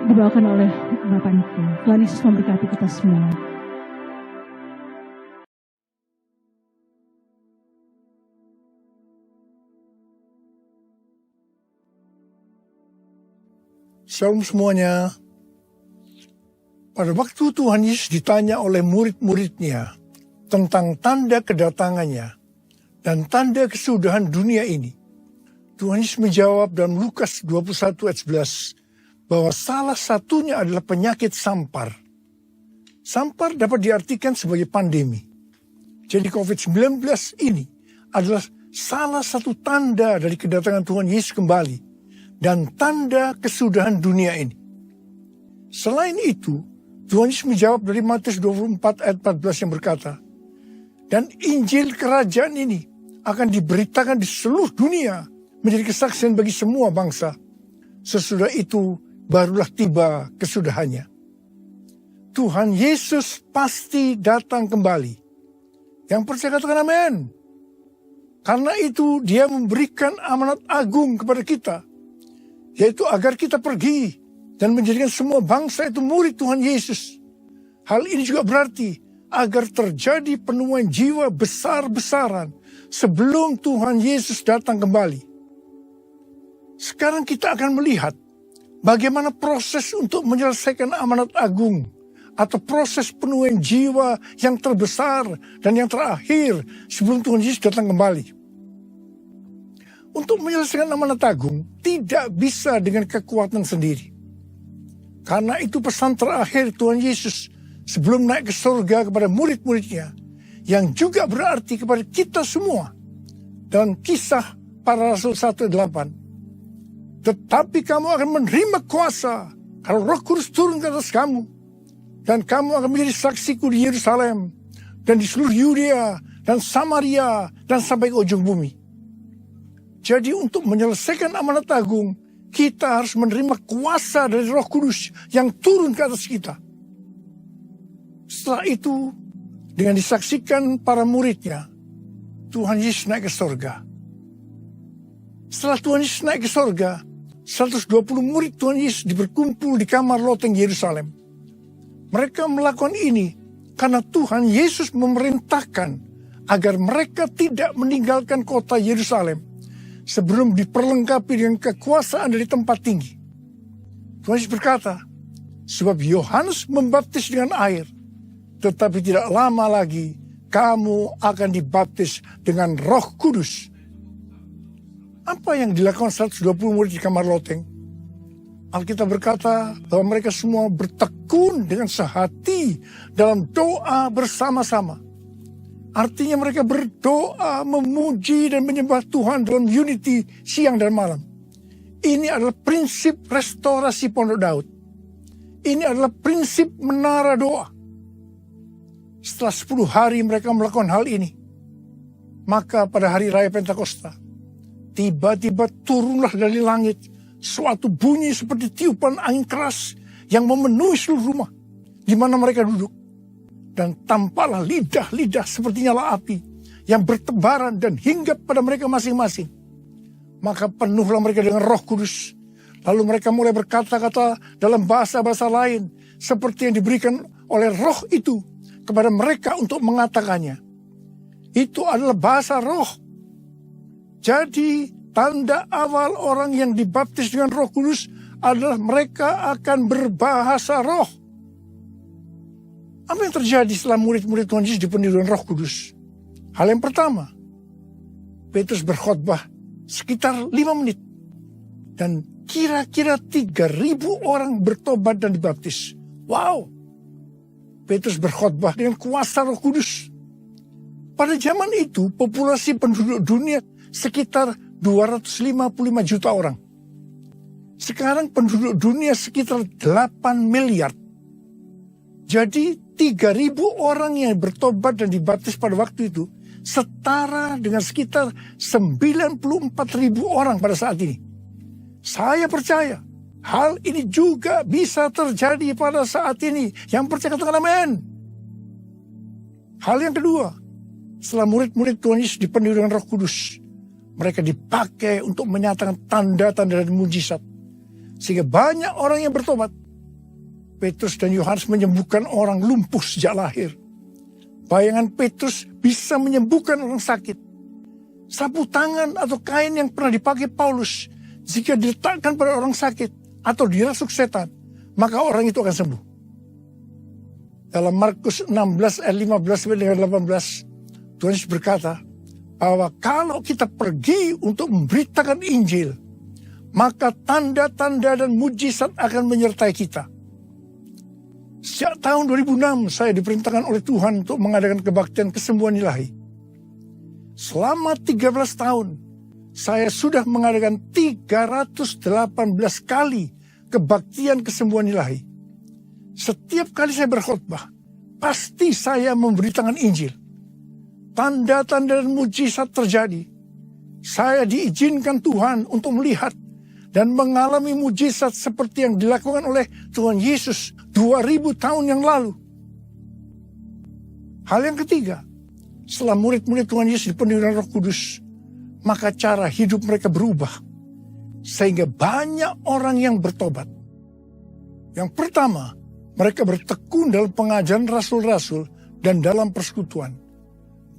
dibawakan oleh Bapak Niko. Tuhan Yesus memberkati kita semua. Shalom semuanya. Pada waktu Tuhan Yesus ditanya oleh murid-muridnya tentang tanda kedatangannya dan tanda kesudahan dunia ini, Tuhan Yesus menjawab dalam Lukas 21 ayat 11 bahwa salah satunya adalah penyakit sampar. Sampar dapat diartikan sebagai pandemi. Jadi COVID-19 ini adalah salah satu tanda dari kedatangan Tuhan Yesus kembali dan tanda kesudahan dunia ini. Selain itu, Tuhan Yesus menjawab dari Matius 24 ayat 14 yang berkata, dan Injil kerajaan ini akan diberitakan di seluruh dunia menjadi kesaksian bagi semua bangsa. Sesudah itu barulah tiba kesudahannya. Tuhan Yesus pasti datang kembali. Yang percaya katakan amin. Karena itu Dia memberikan amanat agung kepada kita, yaitu agar kita pergi dan menjadikan semua bangsa itu murid Tuhan Yesus. Hal ini juga berarti agar terjadi penemuan jiwa besar-besaran sebelum Tuhan Yesus datang kembali. Sekarang kita akan melihat bagaimana proses untuk menyelesaikan amanat agung atau proses penemuan jiwa yang terbesar dan yang terakhir sebelum Tuhan Yesus datang kembali. Untuk menyelesaikan amanat agung tidak bisa dengan kekuatan sendiri. Karena itu pesan terakhir Tuhan Yesus sebelum naik ke surga kepada murid-muridnya, yang juga berarti kepada kita semua. Dalam Kisah Para Rasul 1:8. Tetapi kamu akan menerima kuasa kalau Roh Kudus turun ke atas kamu. Dan kamu akan menjadi saksiku di Yerusalem dan di seluruh Yudea dan Samaria dan sampai ke ujung bumi. Jadi untuk menyelesaikan amanat agung, kita harus menerima kuasa dari Roh Kudus yang turun ke atas kita. Setelah itu, dengan disaksikan para muridnya, Tuhan Yesus naik ke surga. Setelah Tuhan Yesus naik ke surga, 120 murid Tuhan Yesus berkumpul di kamar loteng Yerusalem. Mereka melakukan ini karena Tuhan Yesus memerintahkan agar mereka tidak meninggalkan kota Yerusalem sebelum diperlengkapi dengan kekuasaan dari tempat tinggi. Tuhan Yesus berkata, sebab Yohanes membaptis dengan air, tetapi tidak lama lagi kamu akan dibaptis dengan Roh Kudus. Apa yang dilakukan 120 murid di kamar loteng? Alkitab berkata bahwa mereka semua bertekun dengan sehati dalam doa bersama-sama. Artinya mereka berdoa, memuji dan menyembah Tuhan dalam unity siang dan malam. Ini adalah prinsip restorasi Pondok Daud. Ini adalah prinsip menara doa. Setelah 10 hari mereka melakukan hal ini, maka pada hari raya Pentakosta, tiba-tiba turunlah dari langit suatu bunyi seperti tiupan angin keras yang memenuhi seluruh rumah di mana mereka duduk. Dan tampaklah lidah-lidah seperti nyala api yang bertebaran dan hinggap pada mereka masing-masing. Maka penuhlah mereka dengan Roh Kudus. Lalu mereka mulai berkata-kata dalam bahasa-bahasa lain seperti yang diberikan oleh Roh itu kepada mereka untuk mengatakannya. Itu adalah bahasa Roh. Jadi tanda awal orang yang dibaptis dengan Roh Kudus adalah mereka akan berbahasa roh. Apa yang terjadi setelah murid-murid Tuhan Yesus dipenuhi dengan Roh Kudus? Hal yang pertama, Petrus berkhotbah sekitar 5 menit. Dan kira-kira 3.000 orang bertobat dan dibaptis. Wow! Petrus berkhotbah dengan kuasa Roh Kudus. Pada zaman itu, populasi penduduk dunia sekitar 255 juta orang. Sekarang penduduk dunia sekitar 8 miliar. Jadi 3.000 orang yang bertobat dan dibaptis pada waktu itu setara dengan sekitar 94.000 orang pada saat ini. Saya percaya hal ini juga bisa terjadi pada saat ini. Yang percaya katakan amin. Hal yang kedua, setelah murid-murid Tuhan Yesus dipenuhi dengan Roh Kudus, mereka dipakai untuk menyatakan tanda-tanda dan mujizat. Sehingga banyak orang yang bertobat. Petrus dan Yohanes menyembuhkan orang lumpuh sejak lahir. Bayangan Petrus bisa menyembuhkan orang sakit. Sapu tangan atau kain yang pernah dipakai Paulus, jika diletakkan pada orang sakit atau dirasuk setan, maka orang itu akan sembuh. Dalam Markus 16 ayat 15-18, Tuhan Yesus berkata bahwa kalau kita pergi untuk memberitakan Injil, maka tanda-tanda dan mujizat akan menyertai kita. Sejak tahun 2006 saya diperintahkan oleh Tuhan untuk mengadakan kebaktian kesembuhan ilahi. Selama 13 tahun saya sudah mengadakan 318 kali kebaktian kesembuhan ilahi. Setiap kali saya berkhotbah, pasti saya memberitakan Injil. Tanda-tanda dan mujizat terjadi. Saya diizinkan Tuhan untuk melihat dan mengalami mujizat seperti yang dilakukan oleh Tuhan Yesus 2000 tahun yang lalu. Hal yang ketiga, setelah murid-murid Tuhan Yesus dipenuhi dengan Roh Kudus, maka cara hidup mereka berubah. Sehingga banyak orang yang bertobat. Yang pertama, mereka bertekun dalam pengajaran rasul-rasul dan dalam persekutuan.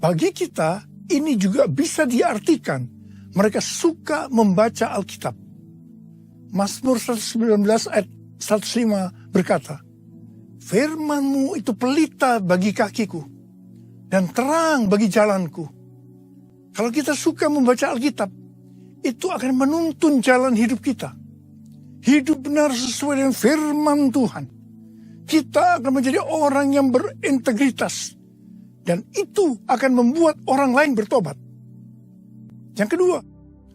Bagi kita, ini juga bisa diartikan mereka suka membaca Alkitab. Mazmur 119 ayat 105 berkata, "Firman-Mu itu pelita bagi kakiku dan terang bagi jalanku." Kalau kita suka membaca Alkitab, itu akan menuntun jalan hidup kita. Hidup benar sesuai dengan firman Tuhan. Kita akan menjadi orang yang berintegritas. Dan itu akan membuat orang lain bertobat. Yang kedua,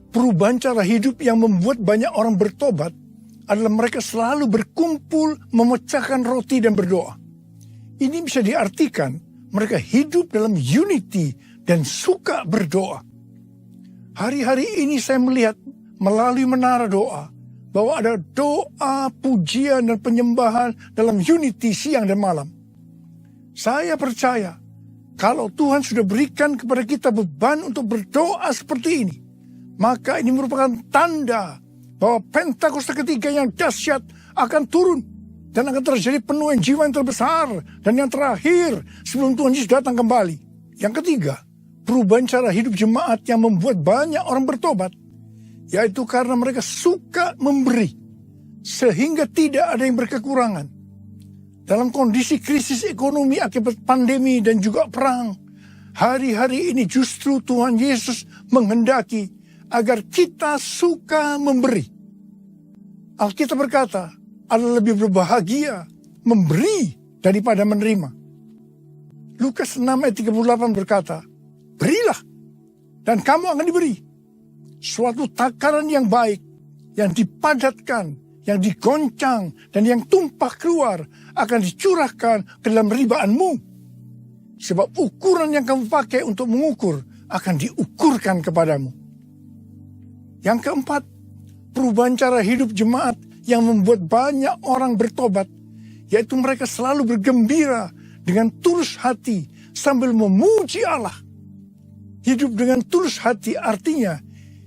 perubahan cara hidup yang membuat banyak orang bertobat adalah mereka selalu berkumpul, memecahkan roti dan berdoa. Ini bisa diartikan mereka hidup dalam unity dan suka berdoa. Hari-hari ini saya melihat melalui menara doa bahwa ada doa, pujian dan penyembahan dalam unity siang dan malam. Saya percaya kalau Tuhan sudah berikan kepada kita beban untuk berdoa seperti ini, maka ini merupakan tanda bahwa Pentakosta ketiga yang dahsyat akan turun Dan akan terjadi penuaian jiwa yang terbesar dan yang terakhir sebelum Tuhan Yesus datang kembali. Yang ketiga, perubahan cara hidup jemaat yang membuat banyak orang bertobat, yaitu karena mereka suka memberi, sehingga tidak ada yang berkekurangan. Dalam kondisi krisis ekonomi akibat pandemi dan juga perang, hari-hari ini justru Tuhan Yesus menghendaki agar kita suka memberi. Alkitab berkata, adalah lebih berbahagia memberi daripada menerima. Lukas 6 ayat 38 berkata, berilah dan kamu akan diberi. Suatu takaran yang baik, yang dipadatkan, yang digoncang, dan yang tumpah keluar akan dicurahkan ke dalam ribaanmu. Sebab ukuran yang kamu pakai untuk mengukur akan diukurkan kepadamu. Yang keempat, perubahan cara hidup jemaat yang membuat banyak orang bertobat, yaitu mereka selalu bergembira dengan tulus hati sambil memuji Allah. Hidup dengan tulus hati artinya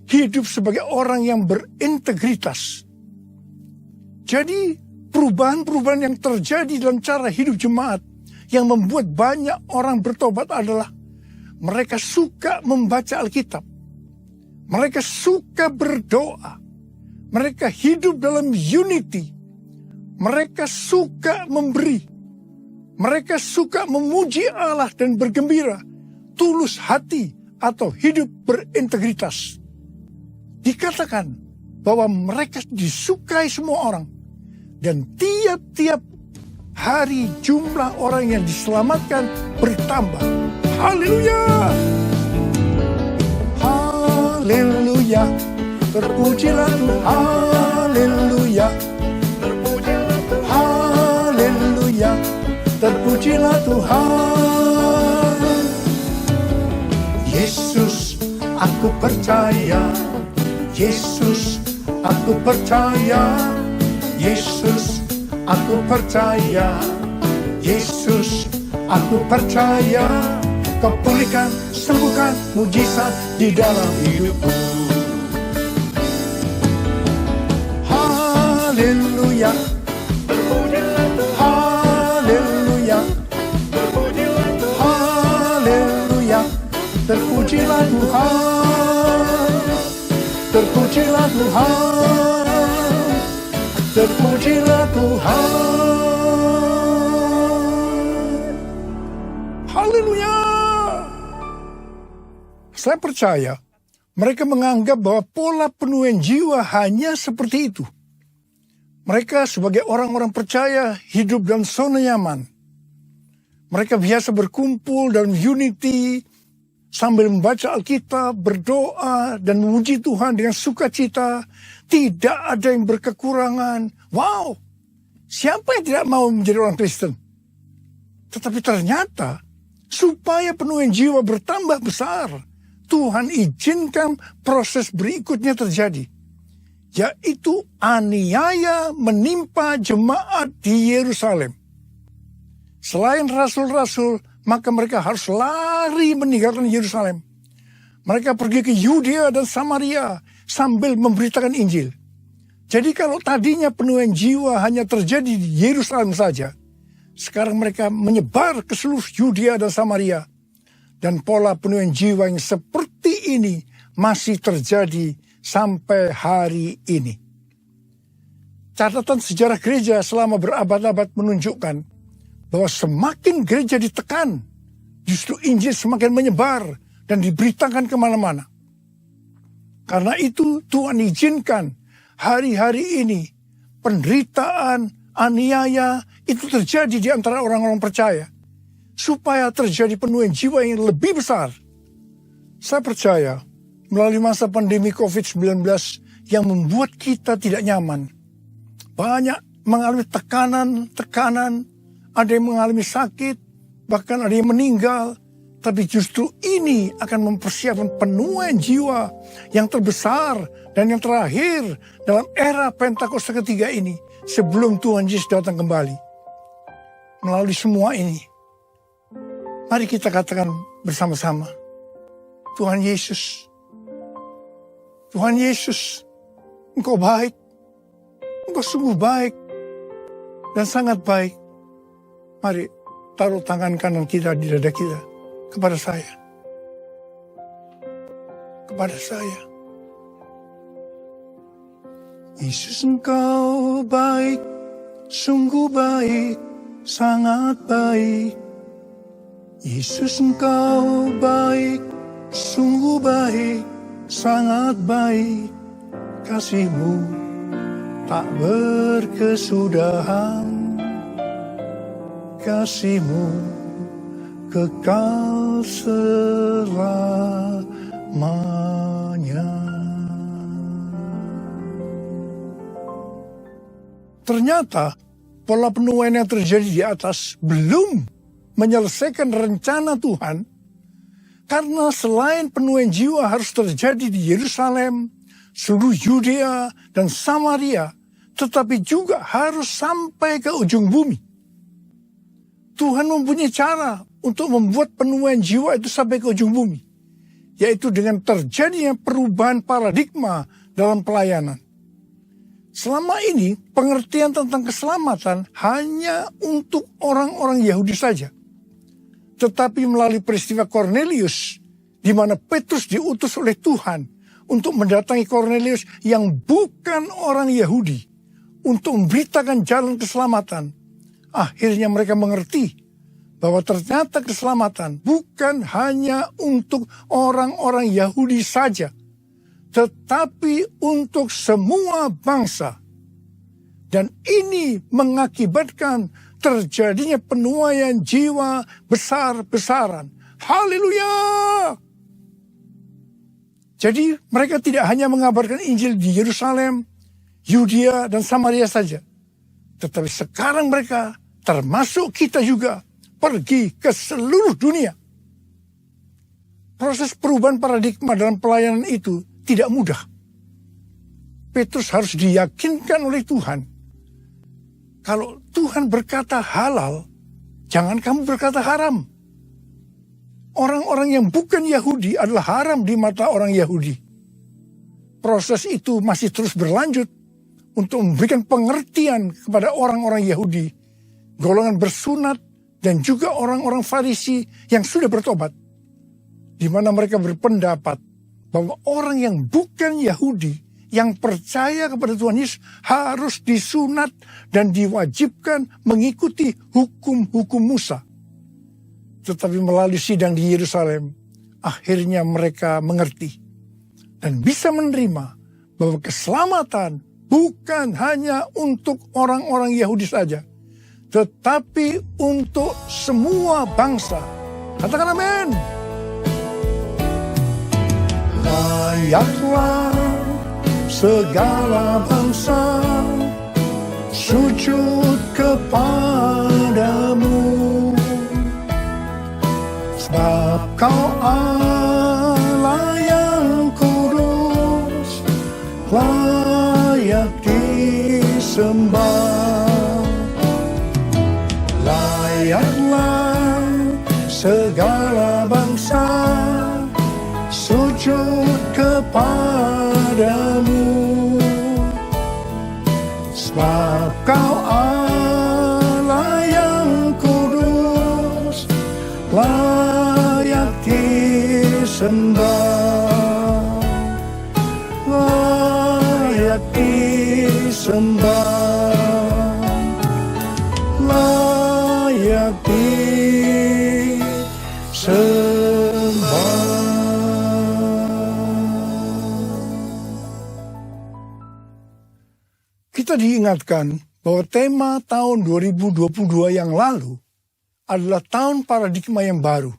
hidup sebagai orang yang berintegritas. Jadi perubahan-perubahan yang terjadi dalam cara hidup jemaat yang membuat banyak orang bertobat adalah mereka suka membaca Alkitab, mereka suka berdoa, mereka hidup dalam unity, mereka suka memberi, mereka suka memuji Allah dan bergembira, tulus hati atau hidup berintegritas. Dikatakan bahwa mereka disukai semua orang, dan tiap-tiap hari jumlah orang yang diselamatkan bertambah. Haleluya! Haleluya! Terpujilah Tuhan, haleluya. Haleluya, terpujilah Tuhan. Yesus, aku percaya. Yesus, aku percaya. Yesus, aku percaya. Yesus, aku percaya. Kau pulihkan, sembuhkan, mujizat di dalam hidupku. Haleluya, haleluya, haleluya, terpujilah Tuhan, terpujilah Tuhan, terpujilah Tuhan. Haleluya. Saya percaya mereka menganggap bahwa pola penuaian jiwa hanya seperti itu. Mereka sebagai orang-orang percaya hidup dalam zona nyaman. Mereka biasa berkumpul dalam unity sambil membaca Alkitab, berdoa, dan memuji Tuhan dengan sukacita. Tidak ada yang berkekurangan. Wow, siapa yang tidak mau menjadi orang Kristen? Tetapi ternyata supaya penuaian jiwa bertambah besar, Tuhan izinkan proses berikutnya terjadi, yaitu aniaya menimpa jemaat di Yerusalem. Selain rasul-rasul, maka mereka harus lari meninggalkan Yerusalem. Mereka pergi ke Yudea dan Samaria sambil memberitakan Injil. Jadi kalau tadinya penuaian jiwa hanya terjadi di Yerusalem saja, sekarang mereka menyebar ke seluruh Yudea dan Samaria. Dan pola penuaian jiwa yang seperti ini masih terjadi sampai hari ini. Catatan sejarah gereja selama berabad-abad menunjukkan bahwa semakin gereja ditekan, justru Injil semakin menyebar dan diberitakan kemana-mana. Karena itu Tuhan izinkan hari-hari ini penderitaan, aniaya itu terjadi di antara orang-orang percaya, supaya terjadi penuaian jiwa yang lebih besar. Saya percaya melalui masa pandemi COVID-19 yang membuat kita tidak nyaman, banyak mengalami tekanan, ada yang mengalami sakit, bahkan ada yang meninggal. Tapi justru ini akan mempersiapkan penuaian jiwa yang terbesar dan yang terakhir dalam era Pentakosta ketiga ini, sebelum Tuhan Yesus datang kembali. Melalui semua ini, mari kita katakan bersama-sama, Tuhan Yesus, Tuhan Yesus, Engkau baik, Engkau sungguh baik. dan sangat baik. Mari taruh tangan kanan kita di dada kita kepada saya. Kepada saya. Yesus, Engkau baik, sungguh baik, sangat baik. Yesus, Engkau baik, sungguh baik, sangat baik. Kasih-Mu tak berkesudahan, kasih-Mu kekal selamanya. Ternyata pola penuaian yang terjadi di atas belum menyelesaikan rencana Tuhan, karena selain penuaian jiwa harus terjadi di Yerusalem, seluruh Yudea dan Samaria, tetapi juga harus sampai ke ujung bumi. Tuhan mempunyai cara untuk membuat penuaian jiwa itu sampai ke ujung bumi, yaitu dengan terjadinya perubahan paradigma dalam pelayanan. Selama ini, pengertian tentang keselamatan hanya untuk orang-orang Yahudi saja. Tetapi melalui peristiwa Kornelius, di mana Petrus diutus oleh Tuhan untuk mendatangi Kornelius yang bukan orang Yahudi, untuk memberitakan jalan keselamatan, akhirnya mereka mengerti bahwa ternyata keselamatan bukan hanya untuk orang-orang Yahudi saja, tetapi untuk semua bangsa. Dan ini mengakibatkan terjadinya penuaian jiwa besar-besaran. Haleluya! Jadi mereka tidak hanya mengabarkan Injil di Yerusalem, Yudea dan Samaria saja. Tetapi sekarang mereka, termasuk kita juga, pergi ke seluruh dunia. Proses perubahan paradigma dalam pelayanan itu tidak mudah. Petrus harus diyakinkan oleh Tuhan. Kalau Tuhan berkata halal, jangan kamu berkata haram. Orang-orang yang bukan Yahudi adalah haram di mata orang Yahudi. Proses itu masih terus berlanjut untuk memberikan pengertian kepada orang-orang Yahudi, golongan bersunat, dan juga orang-orang Farisi yang sudah bertobat, di mana mereka berpendapat bahwa orang yang bukan Yahudi, yang percaya kepada Tuhan Yesus, harus disunat dan diwajibkan mengikuti hukum-hukum Musa. Tetapi melalui sidang di Yerusalem, akhirnya mereka mengerti dan bisa menerima bahwa keselamatan bukan hanya untuk orang-orang Yahudi saja, tetapi untuk semua bangsa. Katakan amin. Layaklah segala bangsa sujud kepadamu, sebab Kau Allah yang kudus, layak disembah. Layaklah segala bangsa sujud kepadamu, sebab Kau Allah yang kudus, layak disembah, layak disembah, layak disembah. Kita diingatkan bahwa tema tahun 2022 yang lalu adalah tahun paradigma yang baru.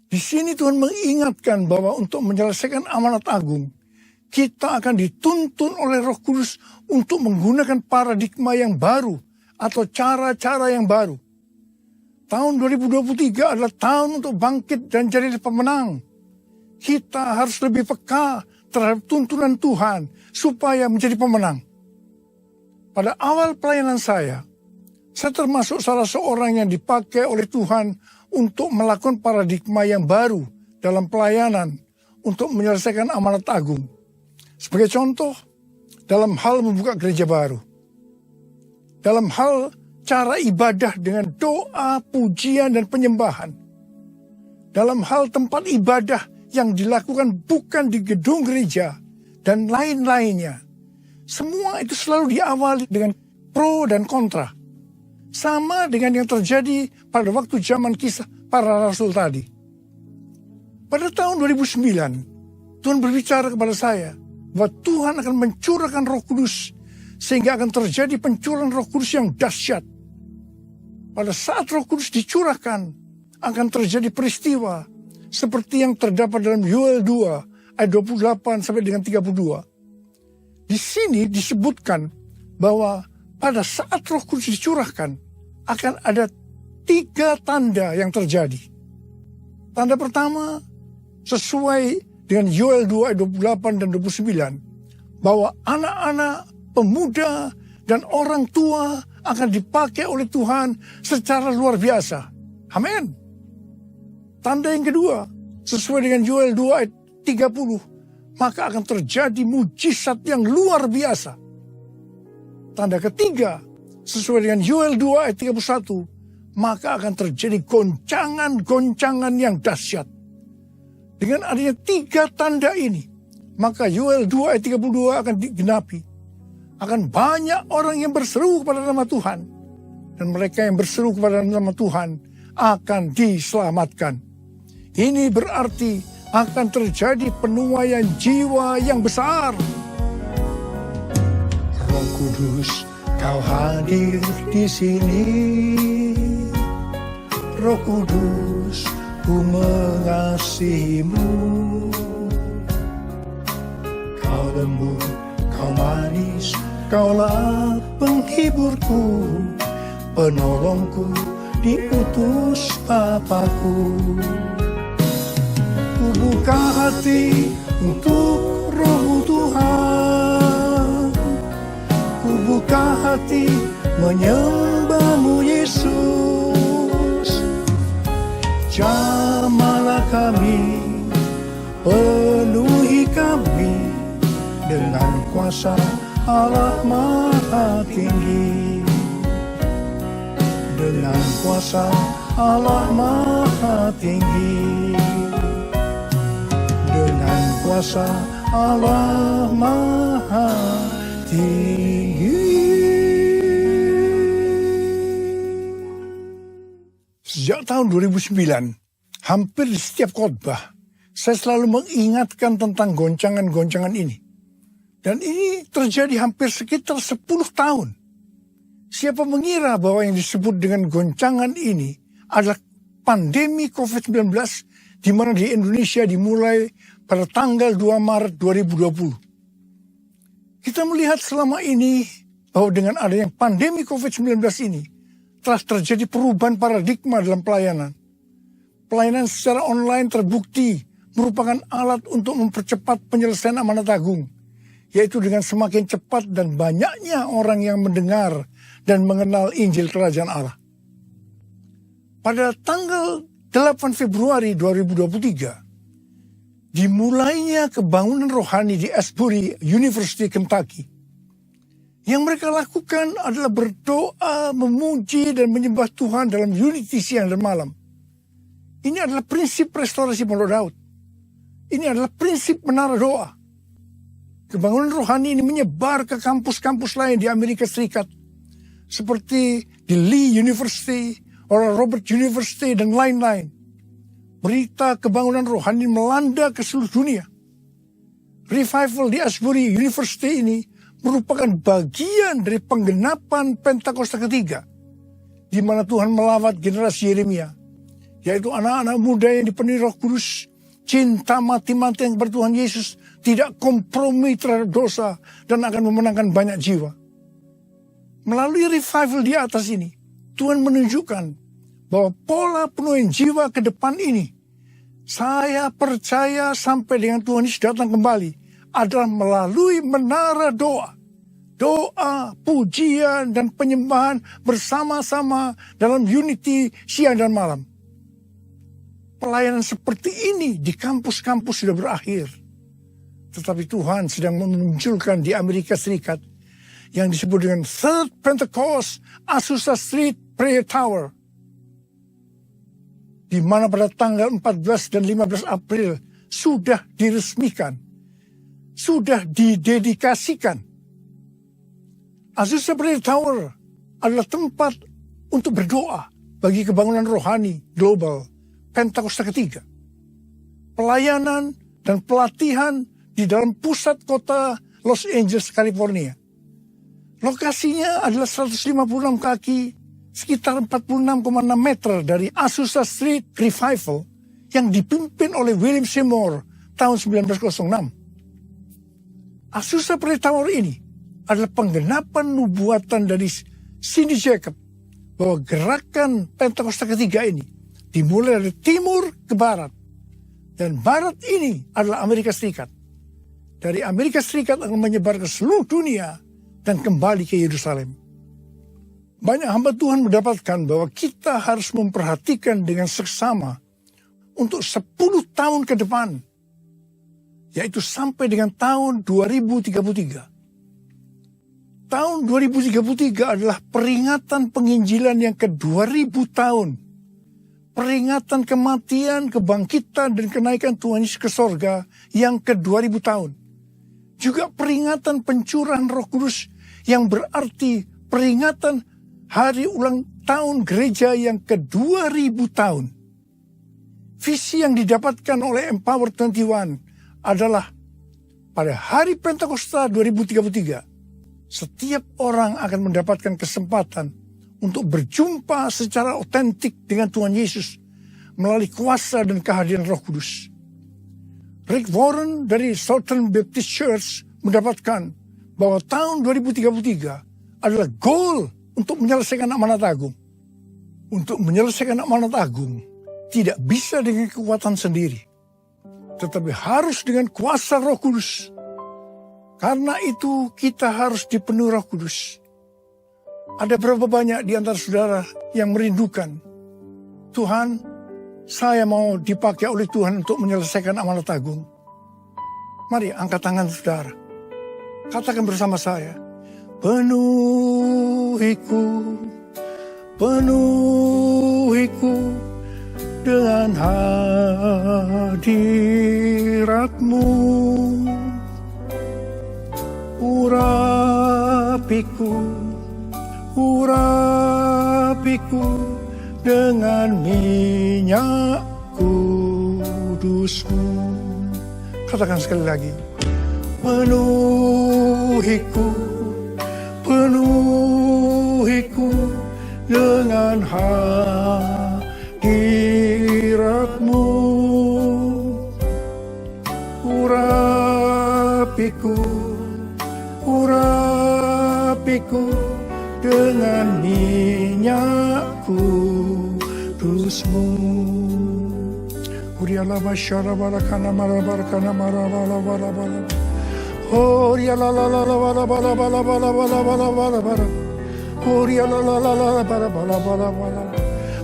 Di sini Tuhan mengingatkan bahwa untuk menyelesaikan amanat agung, kita akan dituntun oleh Roh Kudus untuk menggunakan paradigma yang baru atau cara-cara yang baru. Tahun 2023 adalah tahun untuk bangkit dan jadi pemenang. Kita harus lebih peka terhadap tuntunan Tuhan supaya menjadi pemenang. Pada awal pelayanan saya termasuk salah seorang yang dipakai oleh Tuhan untuk melakukan paradigma yang baru dalam pelayanan untuk menyelesaikan amanat agung. Sebagai contoh, dalam hal membuka gereja baru. dalam hal cara ibadah dengan doa, pujian, dan penyembahan. Dalam hal tempat ibadah yang dilakukan bukan di gedung gereja dan lain-lainnya. Semua itu selalu diawali dengan pro dan kontra. Sama dengan yang terjadi pada waktu zaman kisah para rasul tadi. Pada tahun 2009, Tuhan berbicara kepada saya bahwa Tuhan akan mencurahkan Roh Kudus sehingga akan terjadi pencurahan Roh Kudus yang dahsyat. Pada saat Roh Kudus dicurahkan, akan terjadi peristiwa seperti yang terdapat dalam Yoel 2 ayat 28 sampai dengan 32. Di sini disebutkan bahwa pada saat Roh Kudus dicurahkan akan ada 3 tanda yang terjadi. Tanda pertama sesuai dengan Yoel 2 ayat 28 dan 29 bahwa anak-anak, pemuda, dan orang tua akan dipakai oleh Tuhan secara luar biasa. Amin. Tanda yang kedua, sesuai dengan Yoel 2 ayat 30, maka akan terjadi mujizat yang luar biasa. Tanda ketiga, sesuai dengan Yoel 2 ayat 31, maka akan terjadi goncangan-goncangan yang dahsyat. Dengan adanya 3 tanda ini, maka Yoel 2 ayat 32 akan digenapi. Akan banyak orang yang berseru kepada nama Tuhan. Dan mereka yang berseru kepada nama Tuhan akan diselamatkan. Ini berarti akan terjadi penuaian jiwa yang besar. Roh Kudus, Kau hadir di sini. Roh Kudus, ku mengasihimu. Kau lembut, Kau manis, Kaulah penghiburku, penolongku, diutus Bapakku. Ku buka hati untuk Roh Tuhan. Ku buka hati menyembah-Mu Yesus. Jamahlah kami, penuhi kami dengan kuasa Allah Maha Tinggi. Dengan kuasa Allah Maha Tinggi. Dengan kuasa Allah Maha Tinggi. Sejak tahun 2009, hampir di setiap khotbah, saya selalu mengingatkan tentang goncangan-goncangan ini. Dan ini terjadi hampir sekitar 10 tahun. Siapa mengira bahwa yang disebut dengan goncangan ini adalah pandemi COVID-19 di mana di Indonesia dimulai pada tanggal 2 Maret 2020. Kita melihat selama ini bahwa dengan adanya pandemi COVID-19 ini telah terjadi perubahan paradigma dalam pelayanan. Pelayanan secara online terbukti merupakan alat untuk mempercepat penyelesaian amanat agung, yaitu dengan semakin cepat dan banyaknya orang yang mendengar dan mengenal Injil Kerajaan Allah. Pada tanggal 8 Februari 2023, dimulainya kebangunan rohani di Asbury University, Kentucky. Yang mereka lakukan adalah berdoa, memuji, dan menyembah Tuhan dalam unity siang dan malam. Ini adalah prinsip restorasi Pondok Daud. Ini adalah prinsip menara doa. Kebangunan rohani ini menyebar ke kampus-kampus lain di Amerika Serikat. Seperti di Lee University, Oral Roberts University, dan lain-lain. Berita kebangunan rohani melanda ke seluruh dunia. Revival di Asbury University ini merupakan bagian dari penggenapan Pentakosta ketiga, di mana Tuhan melawat generasi Yeremia, yaitu anak-anak muda yang dipenuhi Roh Kudus, cinta mati-matian kepada Tuhan Yesus, tidak kompromi terhadap dosa, dan akan memenangkan banyak jiwa. Melalui revival di atas ini, Tuhan menunjukkan bahwa pola penuhin jiwa ke depan ini, saya percaya sampai dengan Tuhan Yesus datang kembali, adalah melalui menara doa. Doa, pujian, dan penyembahan bersama-sama dalam unity siang dan malam. Pelayanan seperti ini di kampus-kampus sudah berakhir. Tetapi Tuhan sedang memunculkan di Amerika Serikat yang disebut dengan Third Pentecost Azusa Street Prayer Tower, di mana pada tanggal 14 dan 15 April sudah diresmikan, sudah didedikasikan. Azusa Prayer Tower adalah tempat untuk berdoa bagi kebangunan rohani global Pentakosta ketiga. Pelayanan dan pelatihan di dalam pusat kota Los Angeles, California. Lokasinya adalah 156 kaki, sekitar 46,6 meter dari Azusa Street Revival yang dipimpin oleh William Seymour tahun 1906. Azusa Prayer Tower ini adalah penggenapan nubuatan dari Cindy Jacob bahwa gerakan Pentakosta ketiga ini dimulai dari timur ke barat, dan barat ini adalah Amerika Serikat. Dari Amerika Serikat akan menyebar ke seluruh dunia dan kembali ke Yerusalem. Banyak hamba Tuhan mendapatkan bahwa kita harus memperhatikan dengan seksama untuk 10 tahun ke depan, yaitu sampai dengan tahun 2033. Tahun 2033 adalah peringatan penginjilan yang ke-2000 tahun. Peringatan kematian, kebangkitan, dan kenaikan Tuhan Yesus ke sorga yang ke-2000 tahun. Juga peringatan pencurahan Roh Kudus yang berarti peringatan hari ulang tahun gereja yang ke-2000 tahun. Visi yang didapatkan oleh Empower 21 adalah pada hari Pentakosta 2033, setiap orang akan mendapatkan kesempatan untuk berjumpa secara otentik dengan Tuhan Yesus melalui kuasa dan kehadiran Roh Kudus. Rick Warren dari Southern Baptist Church mendapatkan bahwa tahun 2033 adalah goal untuk menyelesaikan amanat agung. Untuk menyelesaikan amanat agung tidak bisa dengan kekuatan sendiri, tetapi harus dengan kuasa Roh Kudus. Karena itu kita harus dipenuhi Roh Kudus. Ada berapa banyak di antara saudara yang merindukan, Tuhan, saya mau dipakai oleh Tuhan untuk menyelesaikan amanat agung. Mari angkat tangan saudara. Katakan bersama saya, penuhiku, penuhiku dengan hadirat-Mu. Urapiku, urapiku dengan minyak kudus-Mu. Katakan sekali lagi, penuhiku, penuhiku dengan hadirat-Mu. Urapiku, urapiku dengan minyak kudus-Mu. Uriala basyara barakana marabarakana marabalabala. Uriala la la la bala bala bala bala bala bala bala bala. Uriala la la la bala bala bala bala.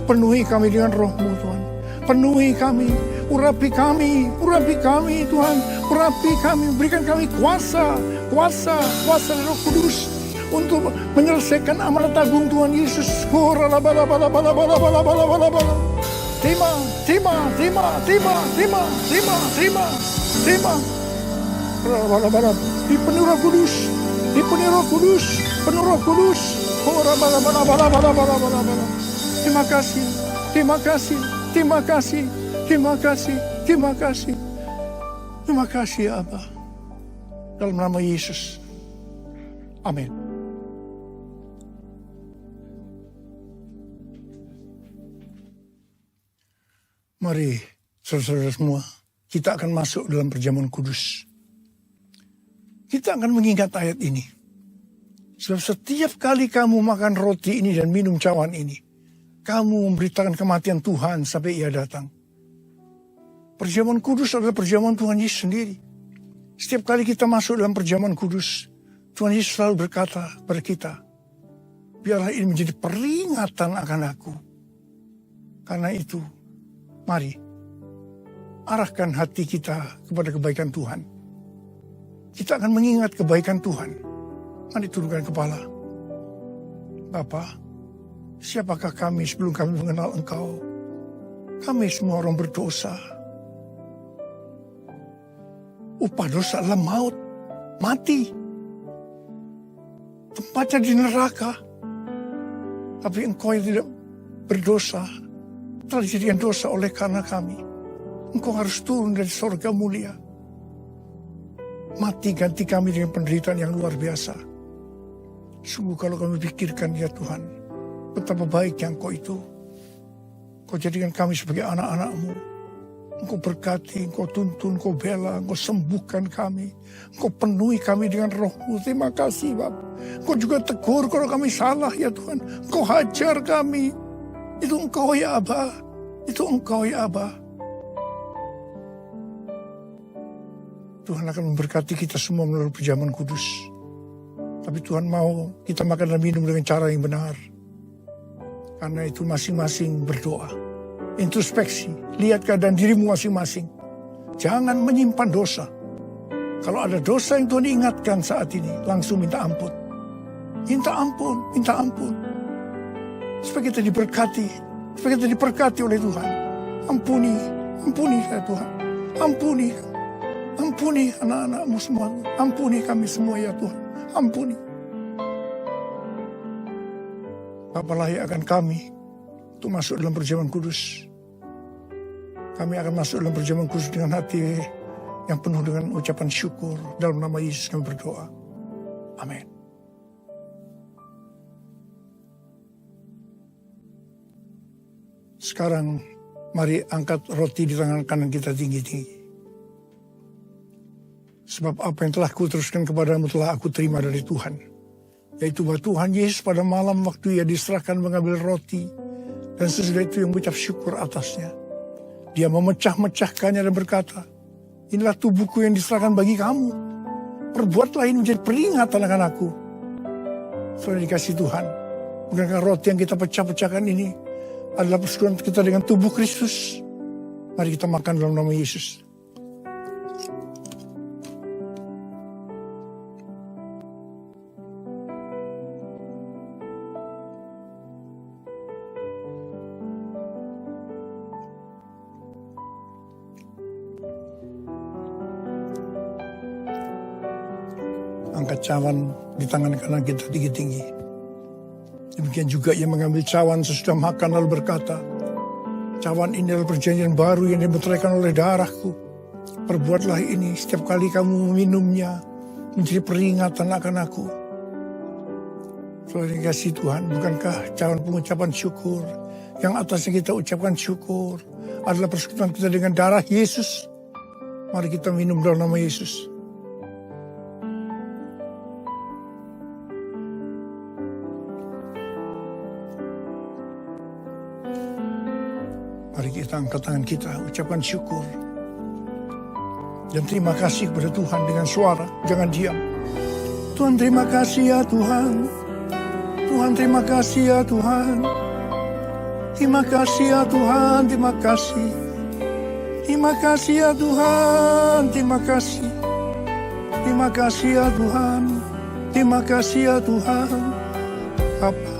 Penuhi kami dengan Roh-Mu Tuhan. Penuhi kami, urapi kami Tuhan. Urapi kami, berikan kami kuasa Roh Kudus untuk menyelesaikan amanat agung Tuhan Yesus. Terima. Dipenuhi Roh Kudus, penuh Roh Kudus. Terima kasih Abba. Dalam nama Yesus. Amin. Mari saudara-saudara semua, kita akan masuk dalam perjamuan kudus. Kita akan mengingat ayat ini. Sebab setiap kali kamu makan roti ini dan minum cawan ini, kamu memberitakan kematian Tuhan sampai Ia datang. Perjamuan kudus adalah perjamuan Tuhan Yesus sendiri. Setiap kali kita masuk dalam perjamuan kudus, Tuhan Yesus selalu berkata kepada kita, biarlah ini menjadi peringatan akan aku. Karena itu, mari arahkan hati kita kepada kebaikan Tuhan. Kita akan mengingat kebaikan Tuhan. Mari tundukkan kepala. Bapa, siapakah kami sebelum kami mengenal Engkau? Kami semua orang berdosa. Upah dosa adalah maut, mati. Tempatnya di neraka. Tapi Engkau yang tidak berdosa telah dijadikan dosa oleh karena kami. Engkau harus turun dari sorga mulia. Mati ganti kami dengan penderitaan yang luar biasa. Sungguh kalau kami pikirkan ya Tuhan, betapa baiknya Engkau itu. Engkau jadikan kami sebagai anak-anak-Mu. Engkau berkati, Engkau tuntun, Engkau bela, Engkau sembuhkan kami. Engkau penuhi kami dengan Roh-Mu. Terima kasih Bapak. Engkau juga tegur kalau kami salah ya Tuhan. Engkau hajar kami. Itu Engkau ya Aba. Itu Engkau ya Aba. Tuhan akan memberkati kita semua melalui perjamuan kudus. Tapi Tuhan mau kita makan dan minum dengan cara yang benar. Karena itu masing-masing berdoa. Introspeksi, lihat keadaan dirimu masing-masing. Jangan menyimpan dosa. Kalau ada dosa yang Tuhan ingatkan saat ini, langsung minta ampun. Minta ampun, minta ampun. Supaya kita diberkati, supaya kita diberkati oleh Tuhan. Ampuni, ampuni ya Tuhan. Ampuni, ampuni anak-anak-Mu semua. Ampuni kami semua ya Tuhan. Ampuni. Bapa layakkan kami untuk masuk dalam perjamuan kudus. Kami akan masuk dalam perjamuan kudus dengan hati yang penuh dengan ucapan syukur. Dalam nama Yesus kami berdoa. Amin. Sekarang mari angkat roti di tangan kanan kita tinggi-tinggi. Sebab apa yang telah kuteruskan kepadamu telah aku terima dari Tuhan. Yaitu bahwa Tuhan Yesus pada malam waktu ia diserahkan mengambil roti. Dan sesudah itu yang mengucap syukur atasnya. Dia memecah-mecahkannya dan berkata, inilah tubuhku yang diserahkan bagi kamu. Perbuatlah ini menjadi peringatan akan aku. Saudara dikasih Tuhan. Bukankah roti yang kita pecah-pecahkan ini adalah persekutuan kita dengan tubuh Kristus. Mari kita makan dalam nama Yesus. Angkat cawan di tangan kanan kita tinggi-tinggi. Demikian juga ia mengambil cawan sesudah makan lalu berkata, cawan ini adalah perjanjian baru yang dimeteraikan oleh darahku. Perbuatlah ini setiap kali kamu meminumnya menjadi peringatan akan aku. Saudara dikasih Tuhan, bukankah cawan pengucapan syukur yang atasnya kita ucapkan syukur adalah persekutuan kita dengan darah Yesus? Mari kita minum dalam nama Yesus. Mari kita angkat tangan kita, ucapkan syukur. Dan terima kasih kepada Tuhan dengan suara, jangan diam. Tuhan terima kasih ya Tuhan. Tuhan terima kasih ya Tuhan. Terima kasih ya Tuhan, terima kasih. Terima kasih ya Tuhan, terima kasih. Terima kasih ya Tuhan. Terima kasih ya Tuhan. Apa?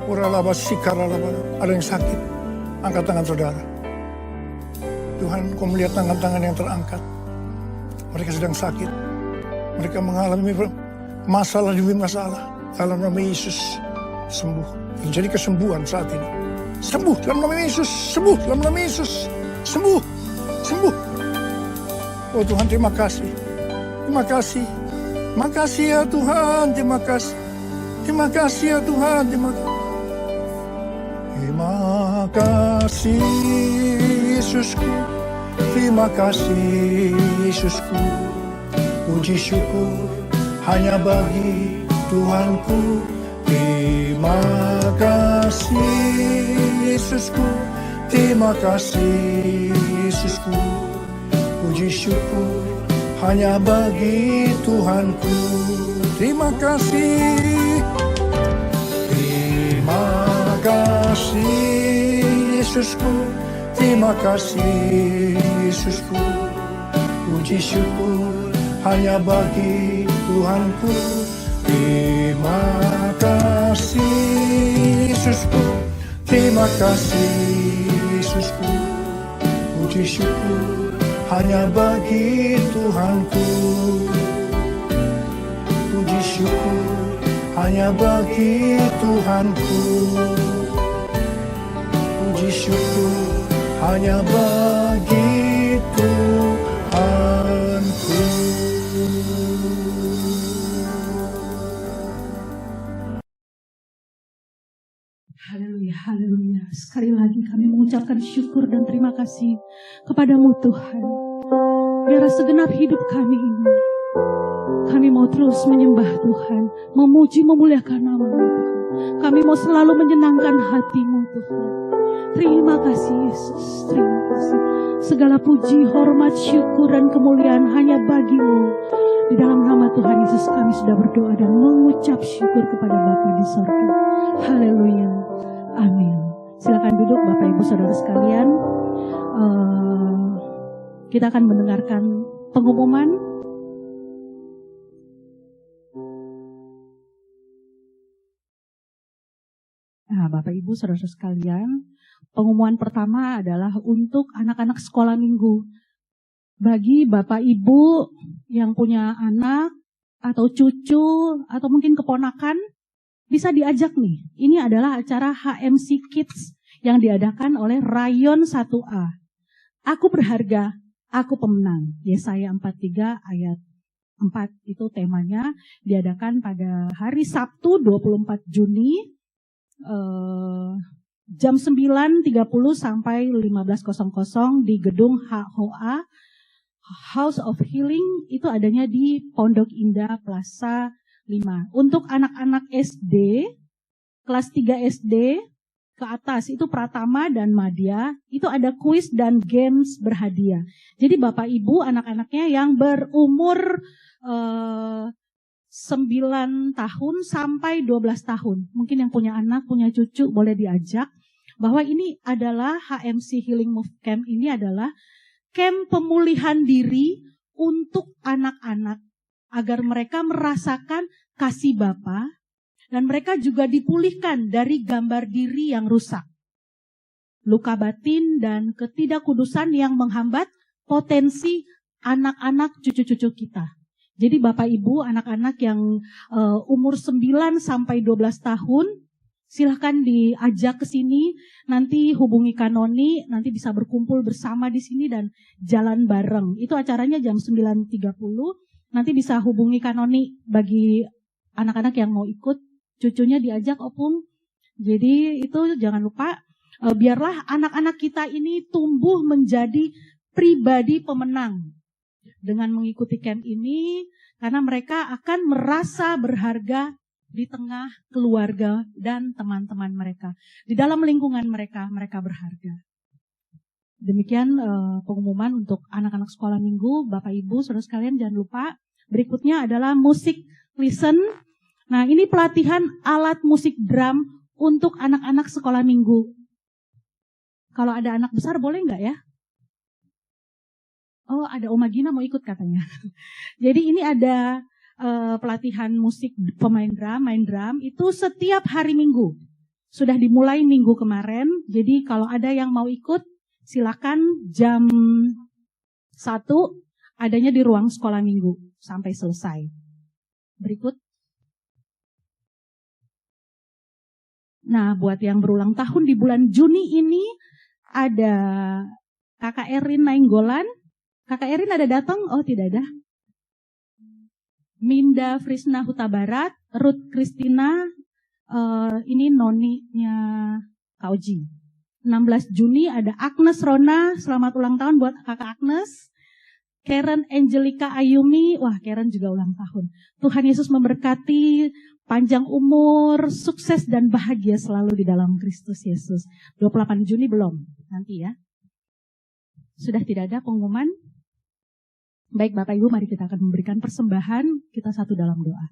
Uralaba sikaralaba. Ada yang sakit? Angkat tangan saudara. Tuhan, Kau melihat tangan-tangan yang terangkat. Mereka sedang sakit. Mereka mengalami masalah demi masalah. Dalam nama Yesus, sembuh. Terjadi kesembuhan saat ini. Sembuh dalam nama Yesus. Sembuh dalam nama Yesus. Sembuh. Sembuh. Oh Tuhan, terima kasih. Terima kasih. Terima kasih ya Tuhan. Terima kasih. Terima kasih ya Tuhan. Terima kasih. Terima kasih Yesusku, terima kasih Yesusku. Puji syukur hanya bagi Tuhanku. Terima kasih Yesusku, terima kasih Yesusku. Puji syukur hanya bagi Tuhanku. Terima kasih. Terima kasih Yesusku, terima kasih Yesusku. Puji syukur hanya bagi Tuhanku. Terima kasih Yesusku, terima kasih Yesusku. Puji syukur hanya bagi Tuhanku. Puji syukur hanya bagi Tuhanku. Puji syukur hanya bagi Tuhanku. Haleluya, haleluya. Sekali lagi kami mengucapkan syukur dan terima kasih kepadamu Tuhan. Biar segenap hidup kami ini, kami mau terus menyembah Tuhan, memuji, memuliakan nama-Mu Tuhan. Kami mau selalu menyenangkan hati-Mu Tuhan. Terima kasih Yesus, terima kasih. Segala puji, hormat, syukur, dan kemuliaan hanya bagi-Mu. Di dalam nama Tuhan Yesus kami sudah berdoa dan mengucap syukur kepada Bapa di sorga. Haleluya, amin. Silakan duduk Bapak Ibu Saudara sekalian. Kita akan mendengarkan pengumuman. Nah, Bapak Ibu Saudara sekalian, pengumuman pertama adalah untuk anak-anak sekolah minggu. Bagi Bapak Ibu yang punya anak atau cucu atau mungkin keponakan, bisa diajak nih. Ini adalah acara HMC Kids yang diadakan oleh Rayon 1A. Aku berharga, aku pemenang. Yesaya 43 ayat 4 itu temanya, diadakan pada hari Sabtu 24 Juni jam 9.30 sampai 15.00 di gedung HOA House of Healing, itu adanya di Pondok Indah Plaza 5. Untuk anak-anak SD, kelas 3 SD ke atas, itu Pratama dan Madya, itu ada kuis dan games berhadiah. Jadi Bapak Ibu anak-anaknya yang berumur 9 tahun sampai 12 tahun. Mungkin yang punya anak, punya cucu boleh diajak. Bahwa ini adalah HMC Healing Move Camp, ini adalah camp pemulihan diri untuk anak-anak. Agar mereka merasakan kasih Bapa dan mereka juga dipulihkan dari gambar diri yang rusak. Luka batin dan ketidakkudusan yang menghambat potensi anak-anak cucu-cucu kita. Jadi Bapak Ibu, anak-anak yang umur 9 sampai 12 tahun, silahkan diajak ke sini. Nanti hubungi Kanoni, nanti bisa berkumpul bersama di sini dan jalan bareng. Itu acaranya jam 9.30. Nanti bisa hubungi Kanoni bagi anak-anak yang mau ikut. Cucunya diajak Opung. Jadi itu jangan lupa, biarlah anak-anak kita ini tumbuh menjadi pribadi pemenang. Dengan mengikuti camp ini, karena mereka akan merasa berharga di tengah keluarga dan teman-teman mereka. Di dalam lingkungan mereka, mereka berharga. Demikian pengumuman untuk anak-anak sekolah minggu. Bapak Ibu, saudara sekalian jangan lupa. Berikutnya adalah musik listen. Nah, ini pelatihan alat musik drum untuk anak-anak sekolah minggu. Kalau ada anak besar boleh nggak ya? Oh, ada Oma Gina mau ikut katanya. Jadi ini ada pelatihan musik pemain drum, main drum itu setiap hari Minggu. Sudah dimulai minggu kemarin. Jadi kalau ada yang mau ikut, silakan jam 1 adanya di ruang sekolah minggu sampai selesai. Berikut. Nah, buat yang berulang tahun di bulan Juni ini ada Kakak Erin Nainggolan. Kakak Erin ada datang? Oh, tidak ada. Minda Frisna Huta Barat, Ruth Christina, ini noninya Kak Oji. 16 Juni ada Agnes Rona, selamat ulang tahun buat Kakak Agnes. Karen Angelica Ayumi, wah Karen juga ulang tahun. Tuhan Yesus memberkati, panjang umur, sukses dan bahagia selalu di dalam Kristus Yesus. 28 Juni belum, nanti ya. Sudah tidak ada pengumuman? Baik Bapak Ibu, mari kita akan memberikan persembahan, kita satu dalam doa.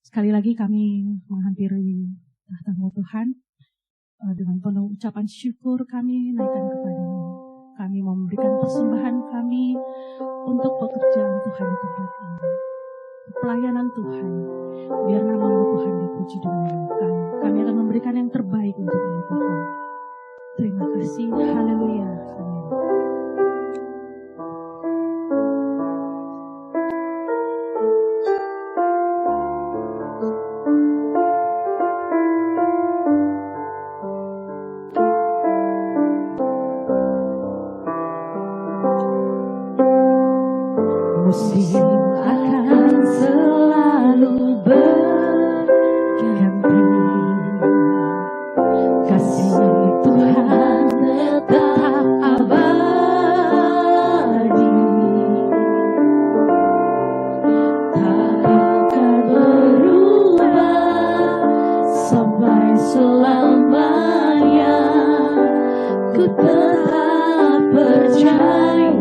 Sekali lagi kami menghampiri tahta-Mu Tuhan, dengan penuh ucapan syukur kami naikkan kepada-Mu. Kami mau memberikan persembahan kami untuk pekerjaan Tuhan di tempat ini. pelayanan Tuhan. Biar nama-Mu Tuhan dipuji dan dimuliakan. Kami akan memberikan yang terbaik untuk-Mu Tuhan. Terima kasih. Haleluya. Amin. Musim akan selalu berganti, kasih Tuhan tetap abadi, tak akan berubah sampai selamanya. Ku tetap percaya.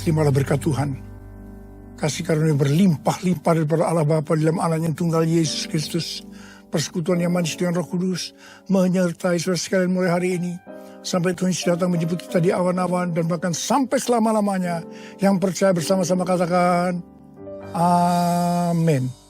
Terimalah berkat Tuhan. Kasih karunia berlimpah-limpah daripada Allah Bapa dalam Anaknya yang tunggal Yesus Kristus. Persekutuan yang manis dengan Roh Kudus menyertai saudara sekalian mulai hari ini. Sampai Tuhan Yesus datang menjemput kita di awan-awan dan bahkan sampai selama-lamanya. Yang percaya bersama-sama katakan, Amin.